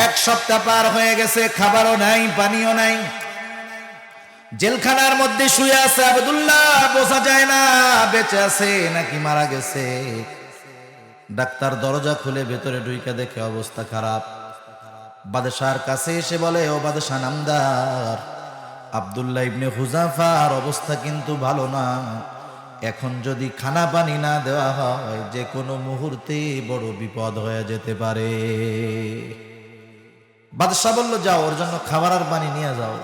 এক সপ্তাহ পার হয়ে গেছে, খাবারও নাই, পানিও নাই। জেলখানার মধ্যে শুয়ে আছে আব্দুল্লাহ, বোঝা যায় না বেঁচে আছে নাকি মারা গেছে। ডাক্তার দরজা খুলে ভেতরে ঢুইকা দেখে অবস্থা খারাপ। বাদশার কাছে এসে বলে, ও বাদশা নামদার, আব্দুল্লাহ ইবনে হুযাফার অবস্থা কিন্তু ভালো না। এখন যদি খানা পানি না দেওয়া হয়, যে কোনো মুহূর্তে বড় বিপদ হয়ে যেতে পারে। বাদশাহ বলল, যাও ওর জন্য খাবার আর পানি নিয়ে যাও।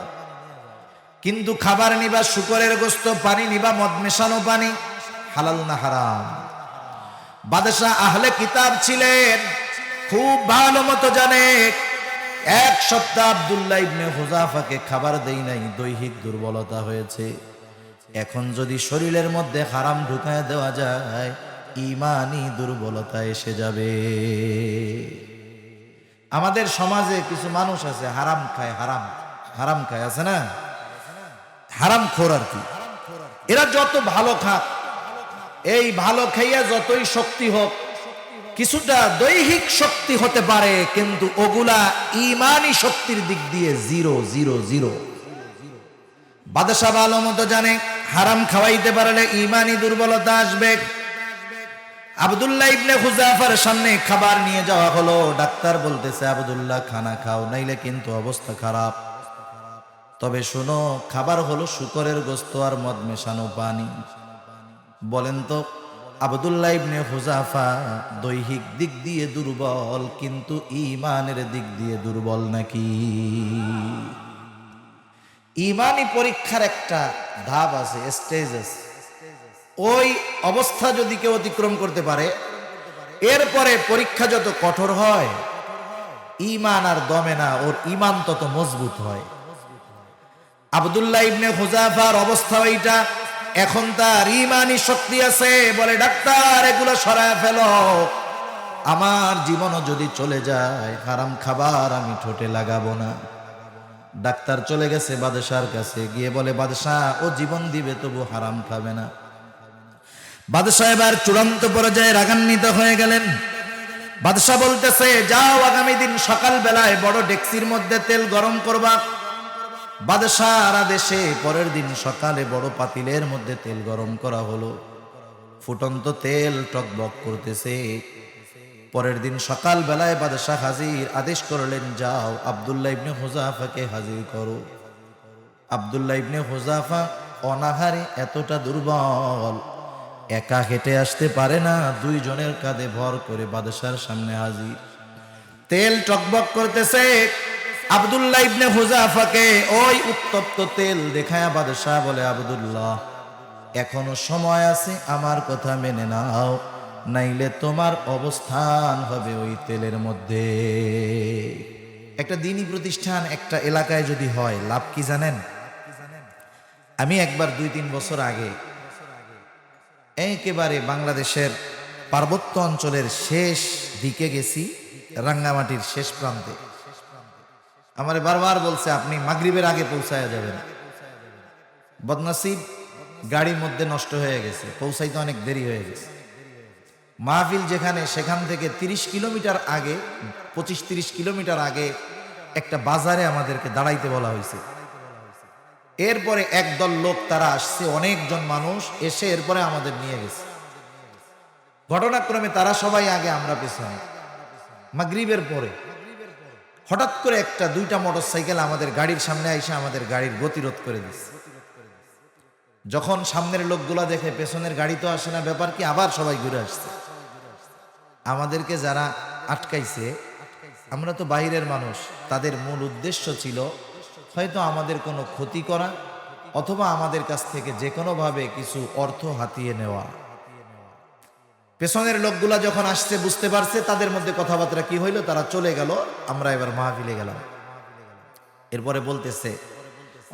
কিন্তু খাবার নিবা শুকরের গোশত, পানি নিবা মদ মেশানো পানি, হালাল না হারাম। বাদশাহ আহলে কিতাব ছিলেন, খুব ভালো মতো জানে। এক সপ্তাহ আব্দুল্লাহ ইবনে হুযাফাকে খাবার দেই নাই, দৈহিক দুর্বলতা হয়েছে। এখন যদি শরীরের মধ্যে হারাম ঢুকায় দেওয়া যায়, ঈমানি দুর্বলতা এসে যাবে। আমাদের সমাজে কিছু মানুষ আছে হারাম খায়, হারাম খায়, আছে না, হারাম খোর আর কি। এরা যত ভালো খাক, এই ভালো খাইয়া যতই শক্তি হোক, কিছুটা দৈহিক শক্তি হতে পারে, কিন্তু ওগুলা ঈমানি শক্তির দিক দিয়ে জিরো জিরো জিরো। বাদশা ভালো মতো জানে হারাম খাওয়াইতে পারলে ঈমানি দুর্বলতা আসবে। আব্দুল্লাহ ইবনে হুযাফার সামনে খাবার নিয়ে যাওয়া হলো। ডাক্তার বলতেছে, আব্দুল্লাহ খানা খাও, নাইলে কিন্তু অবস্থা খারাপ। তবে শোনো, খাবার হলো শুকরের গোশত আর মদ মেশানো পানি। বলেন তো, আব্দুল্লাহ ইবনে হুযাফা দৈহিক দিক দিয়ে দুর্বল, কিন্তু ঈমানের দিক দিয়ে দুর্বল নাকি? ঈমানি পরীক্ষার একটা ধাপ আছে, স্টেজ আছে। ওই অবস্থা যদি কেউ অতিক্রম করতে পারে, এরপরে পরীক্ষা যত কঠোর হয়, ঈমান আর দমে না, ওর ঈমান তত মজবুত হয়। আব্দুল্লাহ ইবনে হুযাফার অবস্থা এইটা। এখন তার ঈমানি শক্তি আছে, বলে, ডাক্তার এগুলো সরায় ফেলো, আমার জীবনও যদি চলে যায়, হারাম খাবার আমি ঠোঁটে লাগাবো না। ডাক্তার চলে গেছে বাদশার কাছে, গিয়ে বলে, বাদশাহ ও জীবন দিবে তবু হারাম খাবে না। বাদশাহ এবার চূড়ান্ত পর্যায়ে রাগান্বিত হয়ে গেলেন। বাদশাহ বলতেছে, যাও আগামী দিন সকাল বেলায় বড় ডেকসির মধ্যে তেল গরম করবা। বাদশাহর আদেশে পরের দিন সকালে বড় পাতিলের মধ্যে তেল গরম করা হলো। ফুটন্ত তেল টকবক করতেছে। পরের দিন সকাল বেলায় বাদশাহ হাজির, আদেশ করলেন, যাও আব্দুল্লাহ ইবনে হুযাফাকে হাজির করো। আব্দুল্লাহ ইবনে হুযাফা অনাহারে এতটা দুর্বল, একা হেঁটে আসতে পারে না, দুইজনের কাঁধে ভর করে বাদশার সামনে হাজির। তেল টকবক করতেছে। আব্দুল্লাহ ইবনে হুযাফাকে ওই উত্তপ্ত তেল দেখায়া বাদশাহ বলে, আব্দুল্লাহ এখনো সময় আছে, আমার কথা মেনে নাও, নাইলে তোমার অবস্থান হবে ওই তেলের মধ্যে। একটা দ্বীনি প্রতিষ্ঠান একটা এলাকায় যদি হয়, লাভ কি জানেন? আমি একবার 2-3 বছর আগে একেবারে বাংলাদেশের পার্বত্য অঞ্চলের শেষ দিকে গেছি, রাঙ্গামাটির শেষ প্রান্তে। আমারে বারবার বলছে, আপনি মাগরিবের আগে পৌঁছায়া যাবেন। বদনসিব গাড়ির মধ্যে নষ্ট হয়ে গেছে, পৌঁছাইতে অনেক দেরি হয়ে গেছে। মাহফিল যেখানে, সেখান থেকে 30 কিলোমিটার আগে, 25-30 কিলোমিটার আগে একটা বাজারে আমাদেরকে দাঁড়াইতে বলা হয়েছে। এরপরে একদল লোক তারা আসছে, অনেকজন মানুষ এসে এরপরে আমাদের নিয়ে গেছে। ঘটনাক্রমে তারা সবাই আগে, আমরা পেছনে। মাগরিবের পরে হঠাৎ করে 1-2টা মোটরসাইকেল আমাদের গাড়ির সামনে আইসা আমাদের গাড়ির গতিরোধ করে দিচ্ছে। যখন সামনের লোকগুলা দেখে পেছনের গাড়ি তো আসে না, ব্যাপার কি, আবার সবাই ঘুরে আসছে। আমাদেরকে যারা আটকাইছে, আমরা তো বাইরের মানুষ, তাদের মূল উদ্দেশ্য ছিল হয়তো আমাদের কোনো ক্ষতি করা, অথবা আমাদের কাছ থেকে যে কোনোভাবে কিছু অর্থ হাতিয়ে নেওয়া। পেছনের লোকগুলা যখন আসছে, বুঝতে পারছে তাদের মধ্যে কথাবার্তা কি হইলো, তারা চলে গেল। আমরা এবার মাহফিলে গেলাম। এরপরে বলতেছে,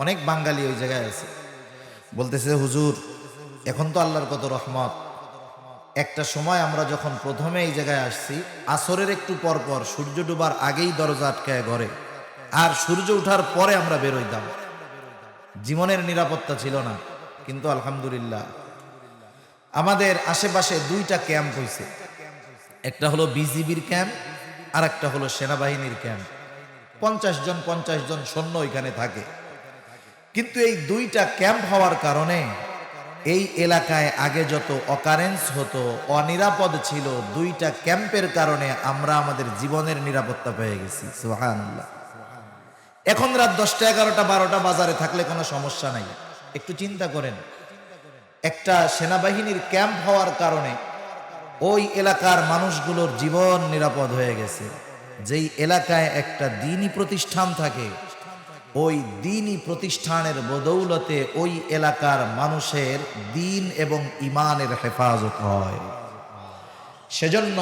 অনেক বাঙালি ওই জায়গায় আছে, বলতেছে, হুজুর এখন তো আল্লাহর কত রহমত, একটা সময় আমরা যখন প্রথমে এই জায়গায় আসছি, আসরের একটু পর পর সূর্য ডুবার আগেই দরজা আটকায় ঘরে, আর সূর্য ওঠার পরে আমরা বেরোইতাম। জীবনের নিরাপত্তা ছিল না, কিন্তু আলহামদুলিল্লাহ আমাদের আশেপাশে 2টা ক্যাম্প হয়েছে। একটা হলো বিজিবির ক্যাম্প, আর একটা হলো সেনাবাহিনীর ক্যাম্প। 50 জন সৈন্য ওইখানে থাকে। কিন্তু এই দুইটা ক্যাম্প হওয়ার কারণে এই এলাকায় আগে যত অকারেন্স হতো, অনিরাপদ ছিল, দুইটা ক্যাম্পের কারণে আমরা আমাদের জীবনের নিরাপত্তা পেয়ে গেছি। সুবহানাল্লাহ। এখন রাত 10টা 11টা 12টা বাজারে থাকলে কোনো সমস্যা নাই। একটু চিন্তা করেন, একটা সেনাবাহিনীর ক্যাম্প হওয়ার কারণে ওই এলাকার মানুষগুলোর জীবন নিরাপদ হয়ে গেছে। যেই এলাকায় একটা দ্বীনি প্রতিষ্ঠান থাকে, ওই দ্বীনি প্রতিষ্ঠানের বদৌলতে ওই এলাকার মানুষের দ্বীন এবং ঈমানের হেফাজত হয়। সেজন্য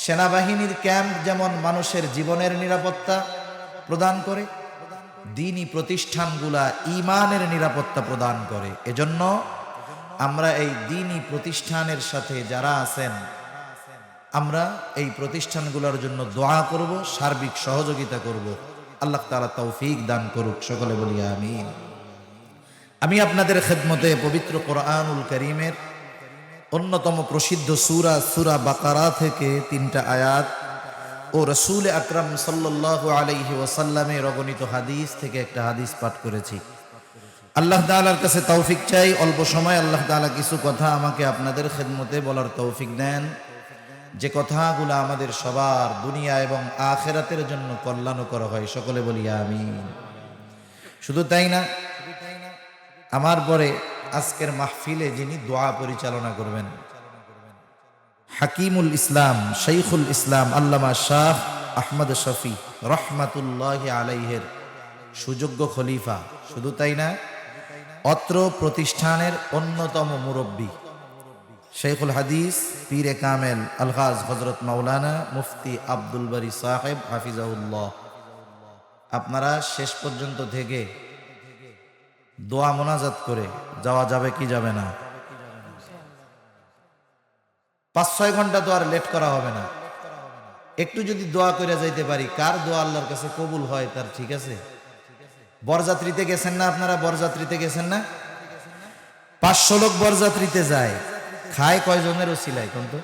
সেনাবাহিনীর ক্যাম্প যেমন মানুষের জীবনের নিরাপত্তা প্রদান করে, দ্বীনি প্রতিষ্ঠানগুলা ঈমানের নিরাপত্তা প্রদান করে। এজন্য আমরা এই দ্বীনি প্রতিষ্ঠানের সাথে যারা আছেন, আমরা এই প্রতিষ্ঠানগুলোর জন্য দোয়া করব, সার্বিক সহযোগিতা করব। আল্লাহ তাআলা তৌফিক দান করুক, সকলে বলি আমিন। আমি আপনাদের খেদমতে পবিত্র কোরআনুল কারীমের অন্যতম প্রসিদ্ধ সূরা বাকারা থেকে 3টা আয়াত ও রাসূল আকরাম সাল্লাল্লাহু আলাইহি ওয়াসাল্লামের অগণিত হাদিস থেকে একটা হাদিস পাঠ করেছি। আল্লাহ তাআলার কাছে তৌফিক চাই, অল্প সময় আল্লাহ তাআলা কিছু কথা আমাকে আপনাদের খেদমতে বলার তৌফিক দেন, যে কথাগুলো আমাদের সবার দুনিয়া এবং আখিরাতের জন্য কল্যাণকর হয়। সকলে বলি আমিন। শুধু তাই না, আমার পরে আজকের মাহফিলে যিনি দোয়া পরিচালনা করবেন, হাকিমুল ইসলাম, শাইখুল ইসলাম আল্লামা শাহ আহমদ শফি রহমাতুল্লাহি আলাইহির সুযোগ্য খলিফা। শুধু তাই না, অত্র প্রতিষ্ঠানের অন্যতম মুরব্বী শেখুল হাদিস পীরে কামেল আলহাজ হযরত মাওলানা মুফতি আব্দুল বারী সাহেব হাফিজাহুল্লাহ। আপনারা শেষ পর্যন্ত থেকে দোয়া মোনাজাত করে যাওয়া যাবে কি যাবে না? 5-6 ঘন্টা তো আর লেট করা হবে না। একটু যদি দোয়া করে যাইতে পারি, কার দোয়া আল্লাহর কাছে কবুল হয় তার ঠিক আছে। বরযাত্রীতে গেছেন না আপনারা? বরযাত্রীতে গেছেন না? 500 লোক বরযাত্রীতে যায়, খায় কয়জনের ওসিলায় কোন তো?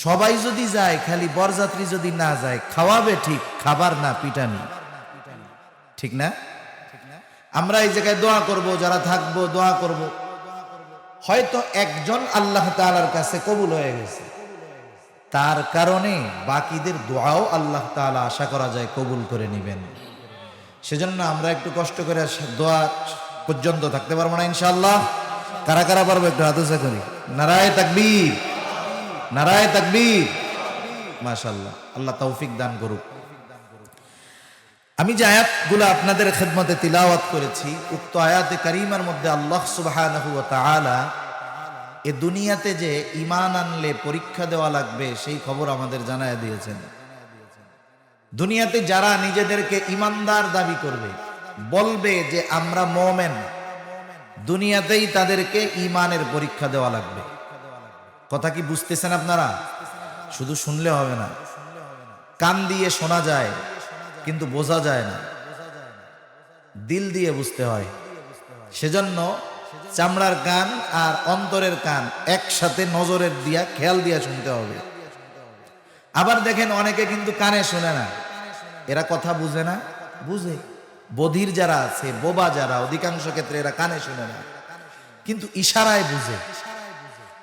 সবাই যদি যায়, খালি বরযাত্রী যদি না যায়, খাওয়াবে ঠিক, খাবার না পিটানি, ঠিক না? আমরা এই জায়গায় দোয়া করব, যারা থাকবো দোয়া করব, হয়তো একজন আল্লাহ তাআলার কাছে কবুল হয়ে গেছে, তার কারণে বাকিদের দোয়াও আল্লাহ তাআলা আশা করা যায় কবুল করে নেবেন। সেজন্য আমরা একটু কষ্ট করে দোয়া পর্যন্ত থাকতে পারবো না ইনশাআল্লাহ? কারা কারা পারবো একটু হাত উঁচা করি। নারায়ে তাকবীর, নারায়ে তাকবীর। মাশাআল্লাহ, আল্লাহ তৌফিক দান করুক। আমি যে আয়াতগুলো আপনাদের খেদমতে তিলাওয়াত করেছি, উক্ত আয়াতে কারিমার মধ্যে আল্লাহ সুবহানাহু ওয়া তাআলা এ দুনিয়াতে যে ঈমান আনলে পরীক্ষা দেওয়া লাগবে সেই খবর আমাদের জানায় দিয়েছেন। দুনিয়াতে যারা নিজেদেরকে ঈমানদার দাবি করবে, বলবে যে আমরা মুমিন, দুনিয়াতেই তাদেরকে ঈমানের পরীক্ষা দেওয়া লাগবে। কথা কি বুঝতেছেন আপনারা? শুধু শুনলে হবে না, কান দিয়ে শোনা যায় কিন্তু বোঝা যায় না, দিল দিয়ে বুঝতে হয়। সেজন্য চামড়ার কান আর অন্তরের কান একসাথে নজরের দিয়া খেয়াল দিয়া শুনতে হবে। আবার দেখেন অনেকে কিন্তু কানে শোনে না, এরা কথা বুঝে না, বুঝে বধির যারা আছে, বোবা যারা, অধিকাংশ ক্ষেত্রে এরা কানে শুনে না কিন্তু ইশারায় বুঝে।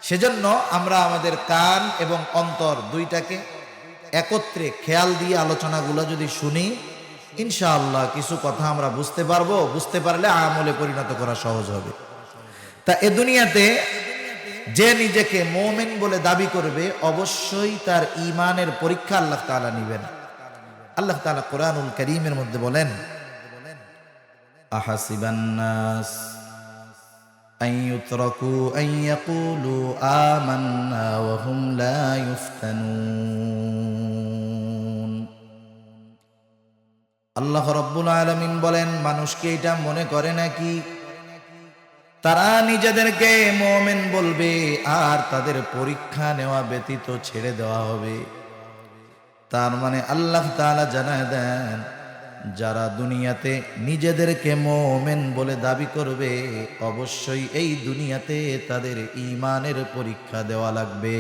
সেজন্য আমরা আমাদের কান এবং অন্তর দুইটাকে একত্রে খেয়াল দিয়ে আলোচনাগুলো যদি শুনি, ইনশাআল্লাহ কিছু কথা আমরা বুঝতে পারবো, বুঝতে পারলে আমলে পরিণত করা সহজ হবে। তা এ দুনিয়াতে যে নিজেকে মুমিন বলে দাবি করবে, অবশ্যই তার ঈমানের পরীক্ষা আল্লাহ তাআলা নেবেন। আল্লাহ তাআলা কোরআনুল কারীমের মধ্যে বলেন, আহাসিবান নাস আন ইউতরাকু আন ইয়াকুলু আমান্না ওয়া হুম লা ইফতানুন। আল্লাহ রাব্বুল আলামিন বলেন, মানুষ কি এটা মনে করে নাকি তারা নিজেদেরকে মুমিন বলবে আর তাদের পরীক্ষা নেওয়া ব্যতীত ছেড়ে দেওয়া হবে? তার মানে আল্লাহ তাআলা জানায় দেন, যারা দুনিয়াতে নিজেদেরকে মুমিন বলে দাবি করবে, অবশ্যই এই দুনিয়াতে তাদের ঈমানের পরীক্ষা দেওয়া লাগবে।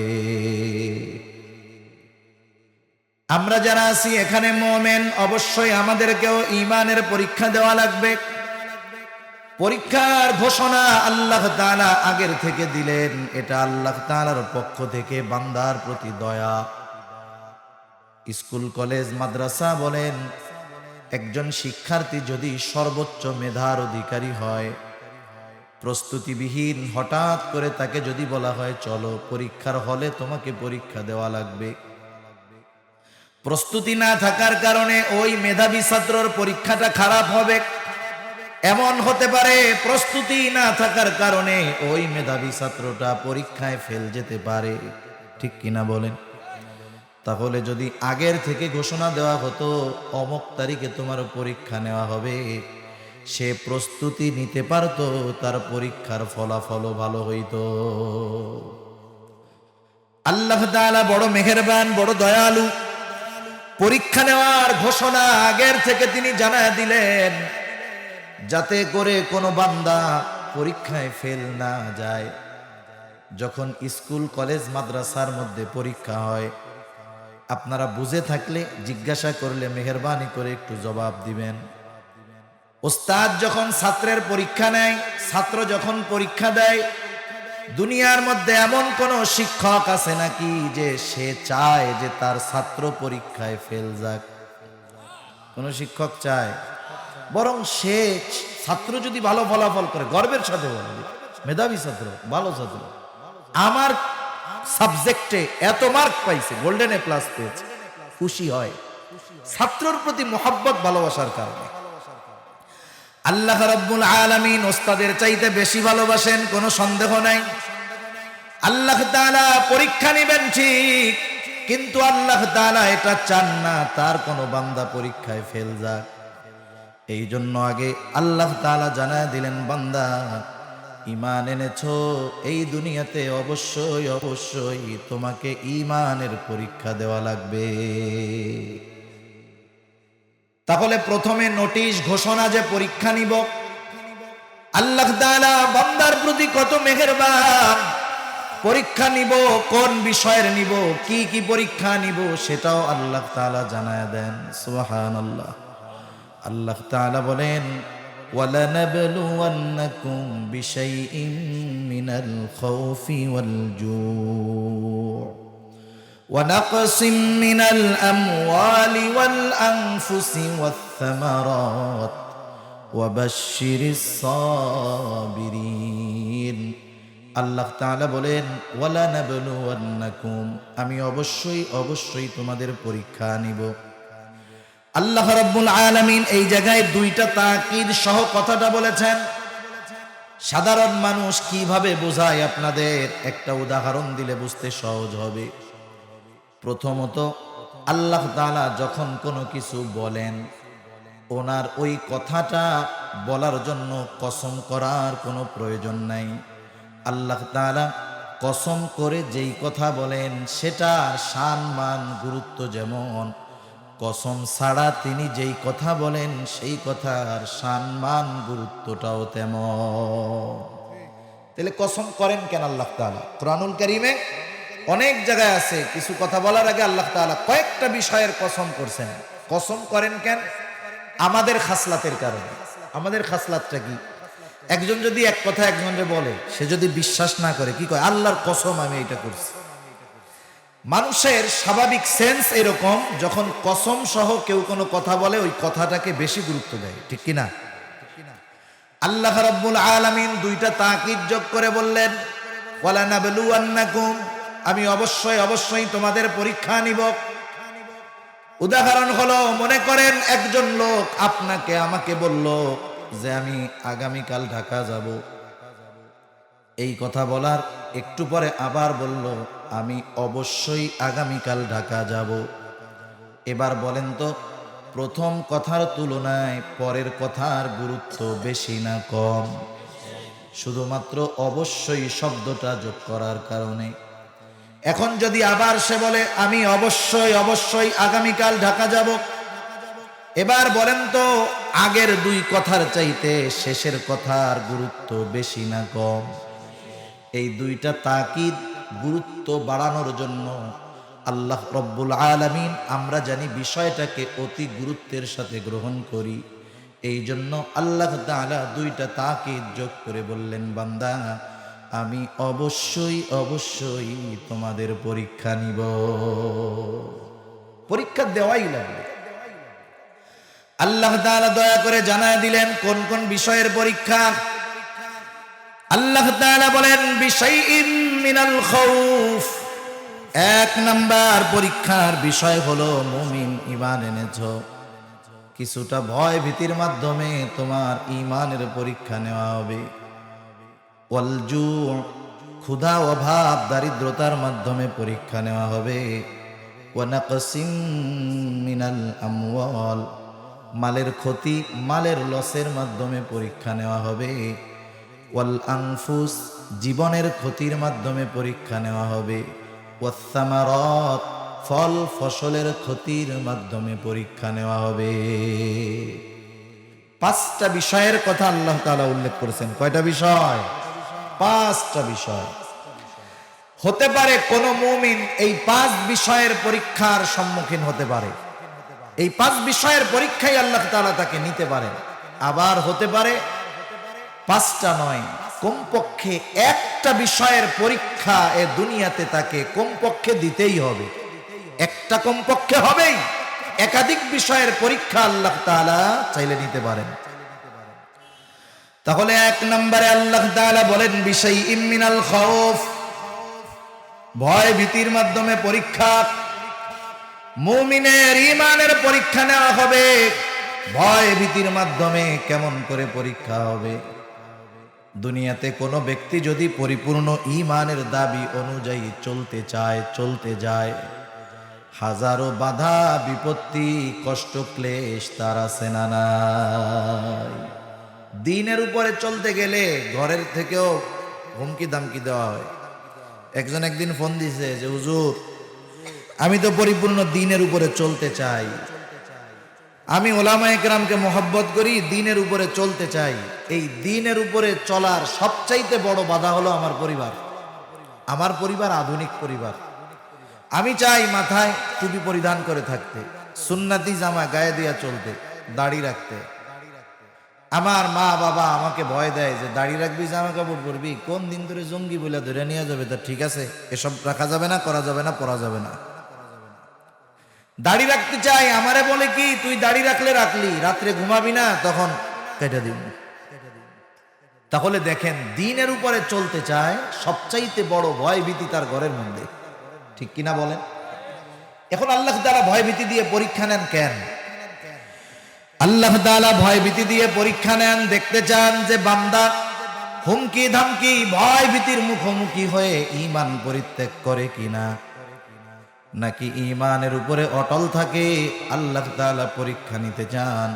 আমরা যারা আছি এখানে মুমিন, অবশ্যই আমাদেরকেও ঈমানের পরীক্ষা দেওয়া লাগবে। পরীক্ষার ঘোষণা আল্লাহ তাআলা আগের থেকে দিলেন, এটা আল্লাহ তাআলার পক্ষ থেকে বান্দার প্রতি দয়া। স্কুল কলেজ মাদ্রাসা বলেন, একজন শিক্ষার্থী যদি সর্বোচ্চ মেধার অধিকারী হয়, প্রস্তুতিবিহীন হঠাৎ করে তাকে যদি বলা হয় চলো পরীক্ষার হলে তোমাকে পরীক্ষা দেওয়া লাগবে, প্রস্তুতি না থাকার কারণে ওই মেধাবী ছাত্রর পরীক্ষাটা খারাপ হবে। এমন হতে পারে প্রস্তুতি না থাকার কারণে ওই মেধাবী ছাত্রটা পরীক্ষায় ফেল যেতে পারে, ঠিক কিনা বলেন? তাহলে যদি আগের থেকে ঘোষণা দেওয়া হতো অমুক তারিখে তোমার পরীক্ষা নেওয়া হবে, সে প্রস্তুতি নিতে পারতো, তার পরীক্ষার ফলাফলও ভালো হইতো। আল্লাহ তাআলা বড় মেহেরবান, বড় দয়ালু। পরীক্ষা নেওয়ার ঘোষণা আগের থেকে তিনি জানায় দিলেন, যাতে করে কোনো বান্দা পরীক্ষায় ফেল না যায়। যখন স্কুল কলেজ মাদ্রাসার মধ্যে পরীক্ষা হয়, আপনারা বুঝে থাকলে জিজ্ঞাসা করলে মেহেরবানি করে একটু জবাব দিবেন। ওস্তাদ যখন ছাত্রের পরীক্ষা নেয়, ছাত্র যখন পরীক্ষা দেয়, দুনিয়ার মধ্যে এমন কোন শিক্ষক আছে নাকি যে সে চায় যে তার ছাত্র পরীক্ষায় ফেল যাক? কোন শিক্ষক চায়? বরং সে ছাত্র যদি ভালো ফলাফল করে গর্বের সাথে বলে, মেধাবী ছাত্র, ভালো ছাত্র, আমার সাবজেক্টে এত মার্ক পাইছে, গোল্ডেন এ প্লাস পেয়েছে, খুশি হয় ছাত্রর প্রতি মোহাব্বত ভালোবাসার কারণে। আল্লাহ রাব্বুল আলামিন ওস্তাদের চাইতে বেশি ভালোবাসেন, কোনো সন্দেহ নাই। আল্লাহ তাআলা পরীক্ষা নেবেন ঠিক, কিন্তু আল্লাহ তাআলা এটা চান না তার কোনো বান্দা পরীক্ষায় ফেল যাক। এই জন্য আগে আল্লাহ তাআলা জানায় দিলেন, বান্দা ঈমান এনেছো, এই দুনিয়াতে অবশ্যই অবশ্যই তোমাকে ঈমানের পরীক্ষা দেওয়া লাগবে। তাহলে প্রথমে নোটিশ ঘোষণা যে পরীক্ষা নিব। আল্লাহ তাআলা বান্দার প্রতি কত মেহেরবান। পরীক্ষা নিব, কোন বিষয়ের নিব, কি কি পরীক্ষা নিব সেটাও আল্লাহ তাআলা জানায় দেন। সুবহানাল্লাহ। আল্লাহ তাআলা বলেন, وَلَنَبْلُوَنَّكُمْ بِشَيْءٍ مِّنَ الْخَوْفِ وَالْجُوعِ وَنَقْصٍ مِّنَ الْأَمْوَالِ وَالْأَنفُسِ وَالثَّمَرَاتِ وَبَشِّرِ الصَّابِرِينَ। আল্লাহ তাআলা বলেন, وَلَنَبْلُوَنَّكُمْ, আমি অবশ্যই অবশ্যই তোমাদের পরীক্ষা নিব। আল্লাহ রাব্বুল আলামিন এই জায়গায় দুইটা তাকিদ সহ কথাটা বলেছেন। সাধারণ মানুষ কিভাবে বোঝায় আপনাদের একটা উদাহরণ দিলে বুঝতে সহজ হবে। প্রথমত, আল্লাহ তাআলা যখন কোনো কিছু বলেন, ওনার ওই কথাটা বলার জন্য কসম করার কোনো প্রয়োজন নাই। আল্লাহ তাআলা কসম করে যেই কথা বলেন সেটার শান মান গুরুত্ব যেমন, কসম ছাড়া তিনি যেই কথা বলেন সেই কথার সম্মান গুরুত্বটাও তেমন। তাহলে কসম করেন কেন আল্লাহ তাআলা? কুরআনুল কারীমে অনেক জায়গায় আছে, কিছু কথা বলার আগে আল্লাহ তাআলা কয়েকটা বিষয়ের কসম করছেন। কসম করেন কেন? আমাদের খাসলাতের কারণে। আমাদের খাসলাতটা কি? একজন যদি এক কথা একজনকে বলে, সে যদি বিশ্বাস না করে, কি কয়? আল্লাহর কসম আমি এটা করছি। মানুষের স্বাভাবিক সেন্স এরকম, যখন কসম সহ কেউ কোনো কথা বলে ওই কথাটাকে বেশি গুরুত্ব দেয়, ঠিক কিনা? আল্লাহ রাব্বুল আলামিন দুইটা তাকিদ যোগ করে বললেন, ওয়ালানাবলুওয়ান্নাকুম, আমি অবশ্যই অবশ্যই তোমাদের পরীক্ষা নিব। উদাহরণ হলো, মনে করেন একজন লোক আপনাকে আমাকে বলল যে আমি আগামীকাল ঢাকা যাব। এই কথা বলার একটু পরে আবার বলল আমি অবশ্যই আগামীকাল ঢাকা যাব। এবার বলেন তো, প্রথম কথার তুলনায় পরের কথার গুরুত্ব বেশি না কম? শুধুমাত্র অবশ্যই শব্দটা যোগ করার কারণে। এখন যদি আবার সে বলে আমি অবশ্যই অবশ্যই আগামীকাল ঢাকা যাব, এবার বলেন তো আগের দুই কথার চাইতে শেষের কথার গুরুত্ব বেশি না কম? এই দুইটা তাকিদ গুরুত্ব বাড়ানোর জন্য আল্লাহ রব্বুল আলামিন আমরা জানি বিষয়টাকে অতি গুরুত্বের সাথে গ্রহণ করি। এই জন্য আল্লাহ তাআলা দুইটা তাকিদ যোগ করে বললেন, বান্দা আমি অবশ্যই অবশ্যই তোমাদের পরীক্ষা নিব। পরীক্ষা দেওয়াই লাগবে। আল্লাহ তাআলা দয়া করে জানায় দিলেন কোন কোন বিষয়ের পরীক্ষা। আল্লাহ তাআলা বলেন বিশাইইন মিনাল খাউফ, এক নাম্বার পরীক্ষার বিষয় হলো মুমিন ঈমান এনেছো, কিছুটা ভয় ভীতির মাধ্যমে তোমার ঈমানের পরীক্ষা নেওয়া হবে। ওয়াল জু, ক্ষুধা অভাব দারিদ্রতার মাধ্যমে পরীক্ষা নেওয়া হবে। ওয়া নাকসিম মিনাল আমওয়াল, মালের ক্ষতি মালের লসের মাধ্যমে পরীক্ষা নেওয়া হবে। ওয়াল আনফুস, জীবনের ক্ষতির মাধ্যমে পরীক্ষা নেওয়া হবে। ওয়াস সামারাত, ফল ফসলের ক্ষতির মাধ্যমে পরীক্ষা নেওয়া হবে। পাঁচটা বিষয়ের কথা আল্লাহ তাআলা উল্লেখ করেছেন। কয়টা বিষয়? পাঁচটা বিষয়। হতে পারে কোন মুমিন এই পাঁচ বিষয়ের পরীক্ষার সম্মুখীন হতে পারে, এই পাঁচ বিষয়ের পরীক্ষাই আল্লাহ তাআলা তাকে নিতে পারেন। আবার হতে পারে পাঁচটা নয়, কমপক্ষে একটা বিষয়ের পরীক্ষা এ দুনিয়াতে তাকে কমপক্ষে দিতেই হবে। একটা কমপক্ষে হবেই, একাধিক বিষয়ের পরীক্ষা আল্লাহ তাআলা চাইলে নিতে পারেন। তাহলে এক নম্বরে আল্লাহ তাআলা বলেন বিশাইইন মিনাল খাউফ, ভয় ভীতির মাধ্যমে পরীক্ষা। মুমিনের ঈমানের পরীক্ষা নেওয়া হবে ভয় ভীতির মাধ্যমে। কেমন করে পরীক্ষা হবে? দুনিয়াতে কোনো ব্যক্তি যদি পরিপূর্ণ ঈমানের দাবি অনুযায়ী চলতে যায়, হাজারো বাধা বিপত্তি কষ্ট ক্লেশ তার আছে না নাই। দ্বীনের উপরে চলতে গেলে ঘরের থেকেও হুমকি দামকি দেওয়া হয়। একজন একদিন ফোন দিছে যে হুজুর আমি তো পরিপূর্ণ দ্বীনের উপরে চলতে চাই, আমি ওলামায়ে কেরামকে মহব্বত করি, দ্বীনের উপরে চলতে চাই। এই দ্বীনের উপরে চলার সবচাইতে বড় বাধা হলো আমার পরিবার। আমার পরিবার আধুনিক পরিবার। আমি চাই মাথায় টুপি পরিধান করে থাকতে, সুন্নতি জামা গায়ে দিয়া চলতে, দাড়ি রাখতে। আমার মা বাবা আমাকে ভয় দেয় যে দাড়ি রাখবি, জামা কাপড় পরবি, কোন দিন ধরে জঙ্গি বলে ধরে নিয়ে যাবে। তা ঠিক আছে, এসব রাখা যাবে না, করা যাবে না, পরা যাবে না। দাড়ি রাখতে চাই, আমারে বলে কি তুই দাড়ি রাখলে রাখলি, রাত্রে ঘুমাবি না, তখন কেটে দিব। তাহলে দেখেন দ্বীনের উপরে চলতে চায়, সবচাইতে বড় ভয় ভীতি তার ঘরের মধ্যে। ঠিক কিনা বলেন? এখন আল্লাহ তাআলা ভয় ভীতি দিয়ে পরীক্ষা নেন কেন? আল্লাহ তাআলা ভয় ভীতি দিয়ে পরীক্ষা নেন, দেখতে চান যে বান্দা হুমকি ধামকি ভয় ভীতির মুখোমুখি হয়ে ঈমান পরিত্যাগ করে কিনা, নাকি ঈমানের উপরে অটল থাকে। আল্লাহ তাআলা পরীক্ষা নিতে চান।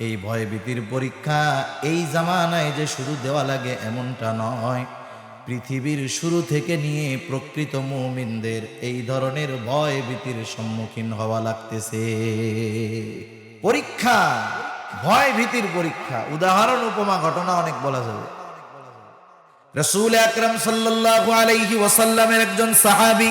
এই ভয় ভীতির পরীক্ষা এই জামানায় যে শুরু দেওয়া লাগে এমনটা নয়, পৃথিবীর শুরু থেকে নিয়ে প্রকৃত মুমিনদের এই ধরনের ভয় ভীতির সম্মুখীন হওয়া লাগতেছে। পরীক্ষা, ভয় ভীতির পরীক্ষা। উদাহরণ উপমা ঘটনা অনেক বলা যাবে। রাসূল আকরাম সাল্লাল্লাহু আলাইহি ওয়াসাল্লামের একজন সাহাবী,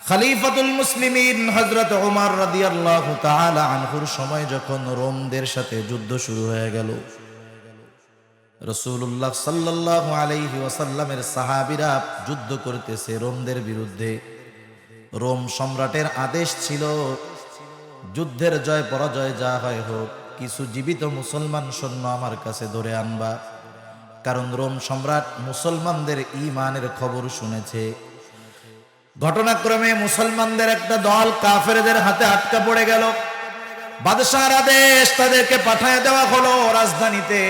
খলিফাতুল মুসলিমিন হযরত ওমর রাদিয়াল্লাহু তাআলা আনহুর সময় যখন রোমদের সাথে যুদ্ধ শুরু হয়ে গেল, রাসূলুল্লাহ সাল্লাল্লাহু আলাইহি ওয়াসাল্লামের সাহাবীরা যুদ্ধ করতেছে রোমদের বিরুদ্ধে। রোম সম্রাটের আদেশ ছিল যুদ্ধের জয় পরাজয় যা হয় হোক, কিছু জীবিত মুসলমান সৈন্য আমার কাছে ধরে আনবা। কারণ রোম সম্রাট মুসলমানদের ঈমানের খবর শুনেছে। ঘটনাক্রমে মুসলমানদের একটা দল কাফেরদের হাতে আটকা পড়ে গেল। বাদশাহর আদেশ, তাদেরকে পাঠায় দেওয়া হলো রাজধানীতে।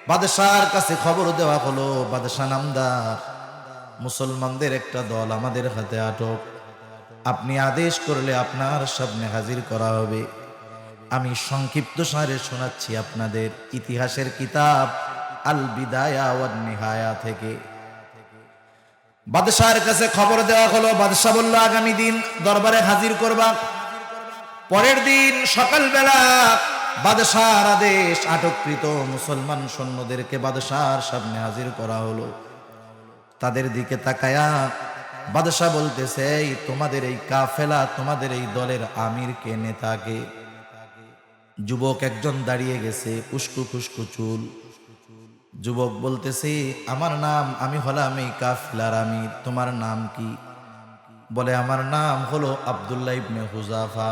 বাদশাহর কাছে খবর দেওয়া হলো, বাদশাহ নামদার, মুসলমানদের একটা দল আমাদের হাতে আটক, আপনি আদেশ করলে আপনার সামনে হাজির করা হবে। আমি সংক্ষিপ্ত সারে শোনাচ্ছি আপনাদের ইতিহাসের কিতাব আল বিদায়া ওয়ান নিহায়া থেকে। বাদশাহর কাছে খবর দেওয়া হলো। বাদশাহ বলল আগামী দিন দরবারে হাজির করবা। পরের দিন সকালবেলা বাদশাহর আদেশ, আটককৃত মুসলমান সৈন্যদেরকে বাদশাহর সামনে হাজির করা হলো। তাদের দিকে তাকায়া বাদশাহ বলতেছে, এই তোমাদের এই কাফেলা, তোমাদের এই দলের আমিরকে, নেতাকে? যুবক একজন দাঁড়িয়ে গেছে, উস্কু খুস্কু চুল। যুবক বলতেছে, আমার নাম, আমি হলাম এই কাফেলার আমির। তোমার নাম কি? বলে, আমার নাম হলো আব্দুল্লাহ ইবনে হুযাফা।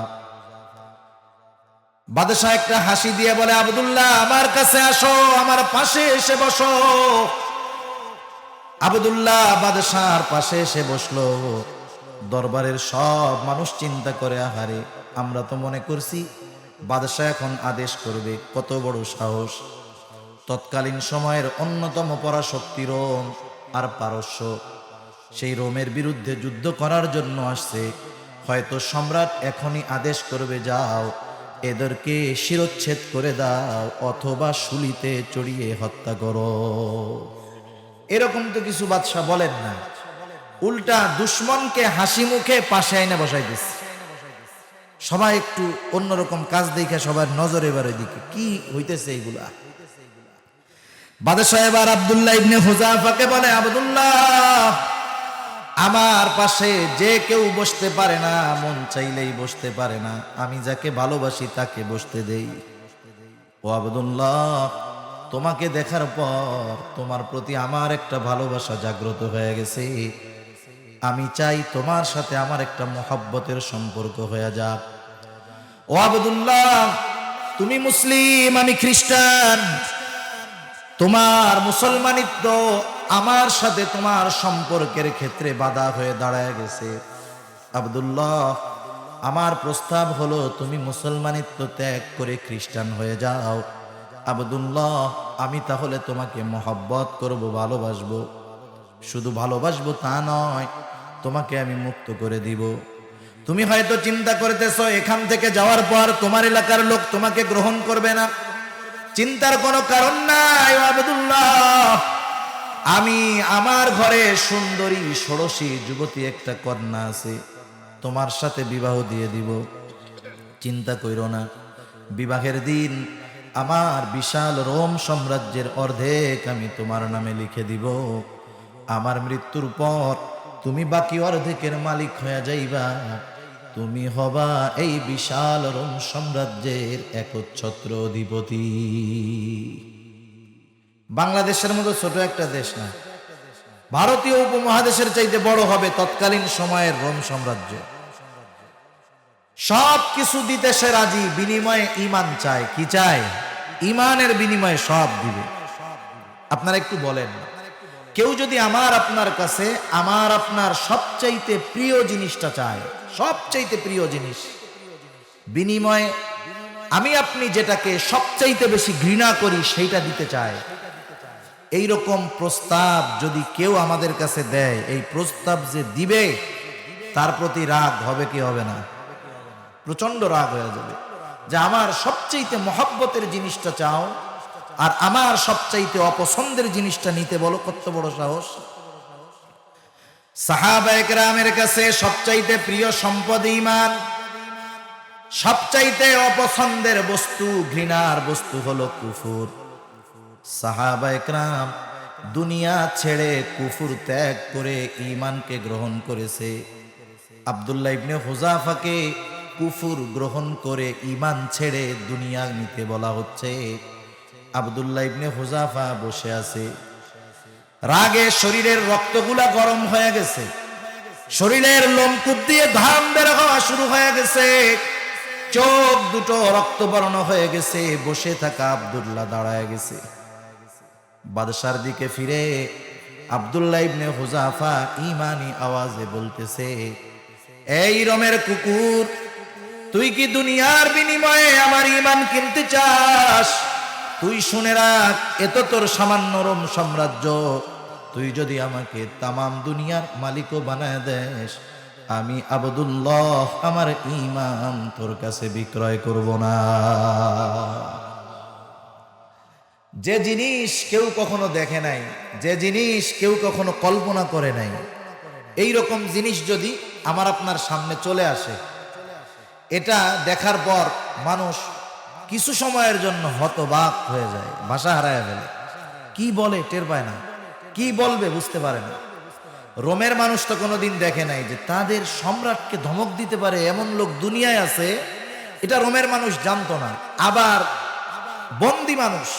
বাদশাহ একটা হাসি দিয়ে বলে, আব্দুল্লাহ, আমার কাছে আসো, আমার পাশে এসে বসো। আব্দুল্লাহ বাদশাহর পাশে এসে বসলো। দরবারের সব মানুষ চিন্তা করে, আহারে, আমরা তো মনে করছি বাদশাহ এখন আদেশ করবে, কত বড় সাহস! তৎকালীন সময়ের অন্যতম পরাশক্তি রোম আর পারস্য, সেই রোমের বিরুদ্ধে যুদ্ধ করার জন্য আসছে। হয়তো সম্রাট এখনই আদেশ করবে, যাও এদেরকে শিরচ্ছেদ করে দাও, অথবা শুলিতে চড়িয়ে হত্যা করো। এরকম তো কিছু বাদশাহ বলেন না, উল্টা দুশ্মনকে হাসি মুখে পাশে আইনা বসাই দিচ্ছে। সবাই একটু অন্যরকম কাজ দেখে সবার নজর এবার দিকে, কি হইতেছে এইগুলা। বাদশাহ এবার আব্দুল্লাহ ইবনে হুযাফাকে বলে, আব্দুল্লাহ, আমার পাশে যে কেউ বসতে পারে না, মন চাইলেই বসতে পারে না। আমি যাকে ভালোবাসি তাকে বসতে দেই। ও আব্দুল্লাহ, তোমাকে দেখার পর তোমার প্রতি আমার একটা ভালোবাসা জাগ্রত হয়ে গেছে। আমি চাই তোমার সাথে আমার একটা মহব্বতের সম্পর্ক হয়ে যাক। ও আব্দুল্লাহ, তুমি মুসলিম, আমি খ্রিস্টান। তোমার মুসলমানিত্ব আমার সাথে তোমার সম্পর্কের ক্ষেত্রে বাধা হয়ে দাঁড়ায় গেছে। আব্দুল্লাহ, আমার প্রস্তাব হলো তুমি মুসলমানিত্ব ত্যাগ করে খ্রিস্টান হয়ে যাও। আব্দুল্লাহ, আমি তাহলে তোমাকে মহব্বত করব, ভালোবাসবো। শুধু ভালোবাসবো তা নয়, তোমাকে আমি মুক্ত করে দিব। তুমি হয়তো চিন্তা করতেছ এখান থেকে যাওয়ার পর তোমার এলাকার লোক তোমাকে গ্রহণ করবে না। চিন্তার কোনো কারণ নাই আব্দুল্লাহ, আমি আমার ঘরে সুন্দরী ষোড়শী যুবতী একটা কন্যা আছে, তোমার সাথে বিবাহ দিয়ে দিব। চিন্তা কইরো না, বিবাহের দিন আমার বিশাল রোম সাম্রাজ্যের অর্ধেক আমি তোমার নামে লিখে দিব। আমার মৃত্যুর পর তুমি বাকি অর্ধেকের মালিক হয়ে যাইবা। তুমি হবা এই বিশাল রোম সাম্রাজ্যের একচ্ছত্র অধিপতি। বাংলাদেশের মতো ছোট একটা দেশ না, ভারতীয় উপমহাদেশের চাইতে বড় হবে তৎকালীন সময়ের রোম সাম্রাজ্য। সব কিছু দিতে সে রাজি, বিনিময়ে ঈমান চায়। কি চায়? ঈমানের বিনিময়ে সব দিবে। আপনারা একটু বলেন, কেউ যদি আমার আপনার কাছে আমার আপনার সবচাইতে প্রিয় জিনিসটা চায়, সবচাইতে প্রিয় জিনিস, বিনিময়ে আমি আপনি যেটাকে সবচাইতে বেশি ঘৃণা করি সেইটা দিতে চায়, এই রকম প্রস্তাব যদি কেউ আমাদের কাছে দেয়, এই প্রস্তাব যে দিবে তার প্রতি রাগ হবে কি হবে না? প্রচন্ড রাগ হয়ে যাবে যে আমার সবচাইতে মহব্বতের জিনিসটা চাও আর আমার সবচাইতে অপছন্দের জিনিসটা নিতে বলো, কত বড় সাহস! সাহাবায়ে কেরামের কাছে সবচাইতে প্রিয় সম্পদ ঈমান, সবচাইতে অপছন্দের বস্তু, ঘৃণার বস্তু হলো কুফর। সাহাবায়ে কেরাম দুনিয়া ছেড়ে কুফর ত্যাগ করে ঈমানকে গ্রহণ করেছে। আব্দুল্লাহ ইবনে হুযাফাকে কুফর গ্রহণ করে ঈমান ছেড়ে দুনিয়া নিতে বলা হচ্ছে। আব্দুল্লাহ ইবনে হুযাফা বসে আছে, রাগে শরীরের রক্তগুলা গরম হয়ে গেছে, শরীরের লোমকূপ দিয়ে ঘাম বের হওয়া শুরু হয়ে গেছে, চোখ দুটো রক্তবর্ণ হয়ে গেছে। বসে থাকা আব্দুল্লাহ দাঁড়ায় গেছে। বাদশার দিকে ফিরে আব্দুল্লাহ ইবনে হুযাফা ঈমানি আওয়াজে বলতেছে, এই রোমের কুকুর, তুই কি দুনিয়ার বিনিময়ে আমার ঈমান কিনতে চাস? তুই শুনে রাখ, এত তোর সামান্য রোম সাম্রাজ্য, তুই যদি আমাকে তামাম দুনিয়ার মালিকও বানায় দেস, আমি আব্দুল্লাহ আমার ঈমান তোর কাছে বিক্রয় করব না। যে জিনিস কেউ কখনো দেখে নাই, যে জিনিস কেউ কখনো কল্পনা করে নাই, এই রকম জিনিস যদি আমার আপনার সামনে চলে আসে, এটা দেখার পর মানুষ কিছু সময়ের জন্য হতবাক হয়ে যায়, ভাষা হারায় ফেলে। কি বলে টের পায় না, কি বলবে বুঝতে পারে না। রোমের মানুষ তো কোনোদিন দেখে নাই যে তাদের সম্রাটকে ধমক দিতে পারে এমন লোক দুনিয়ায় আছে, এটা রোমের মানুষ জানতো না। আবার বন্দি মানুষ,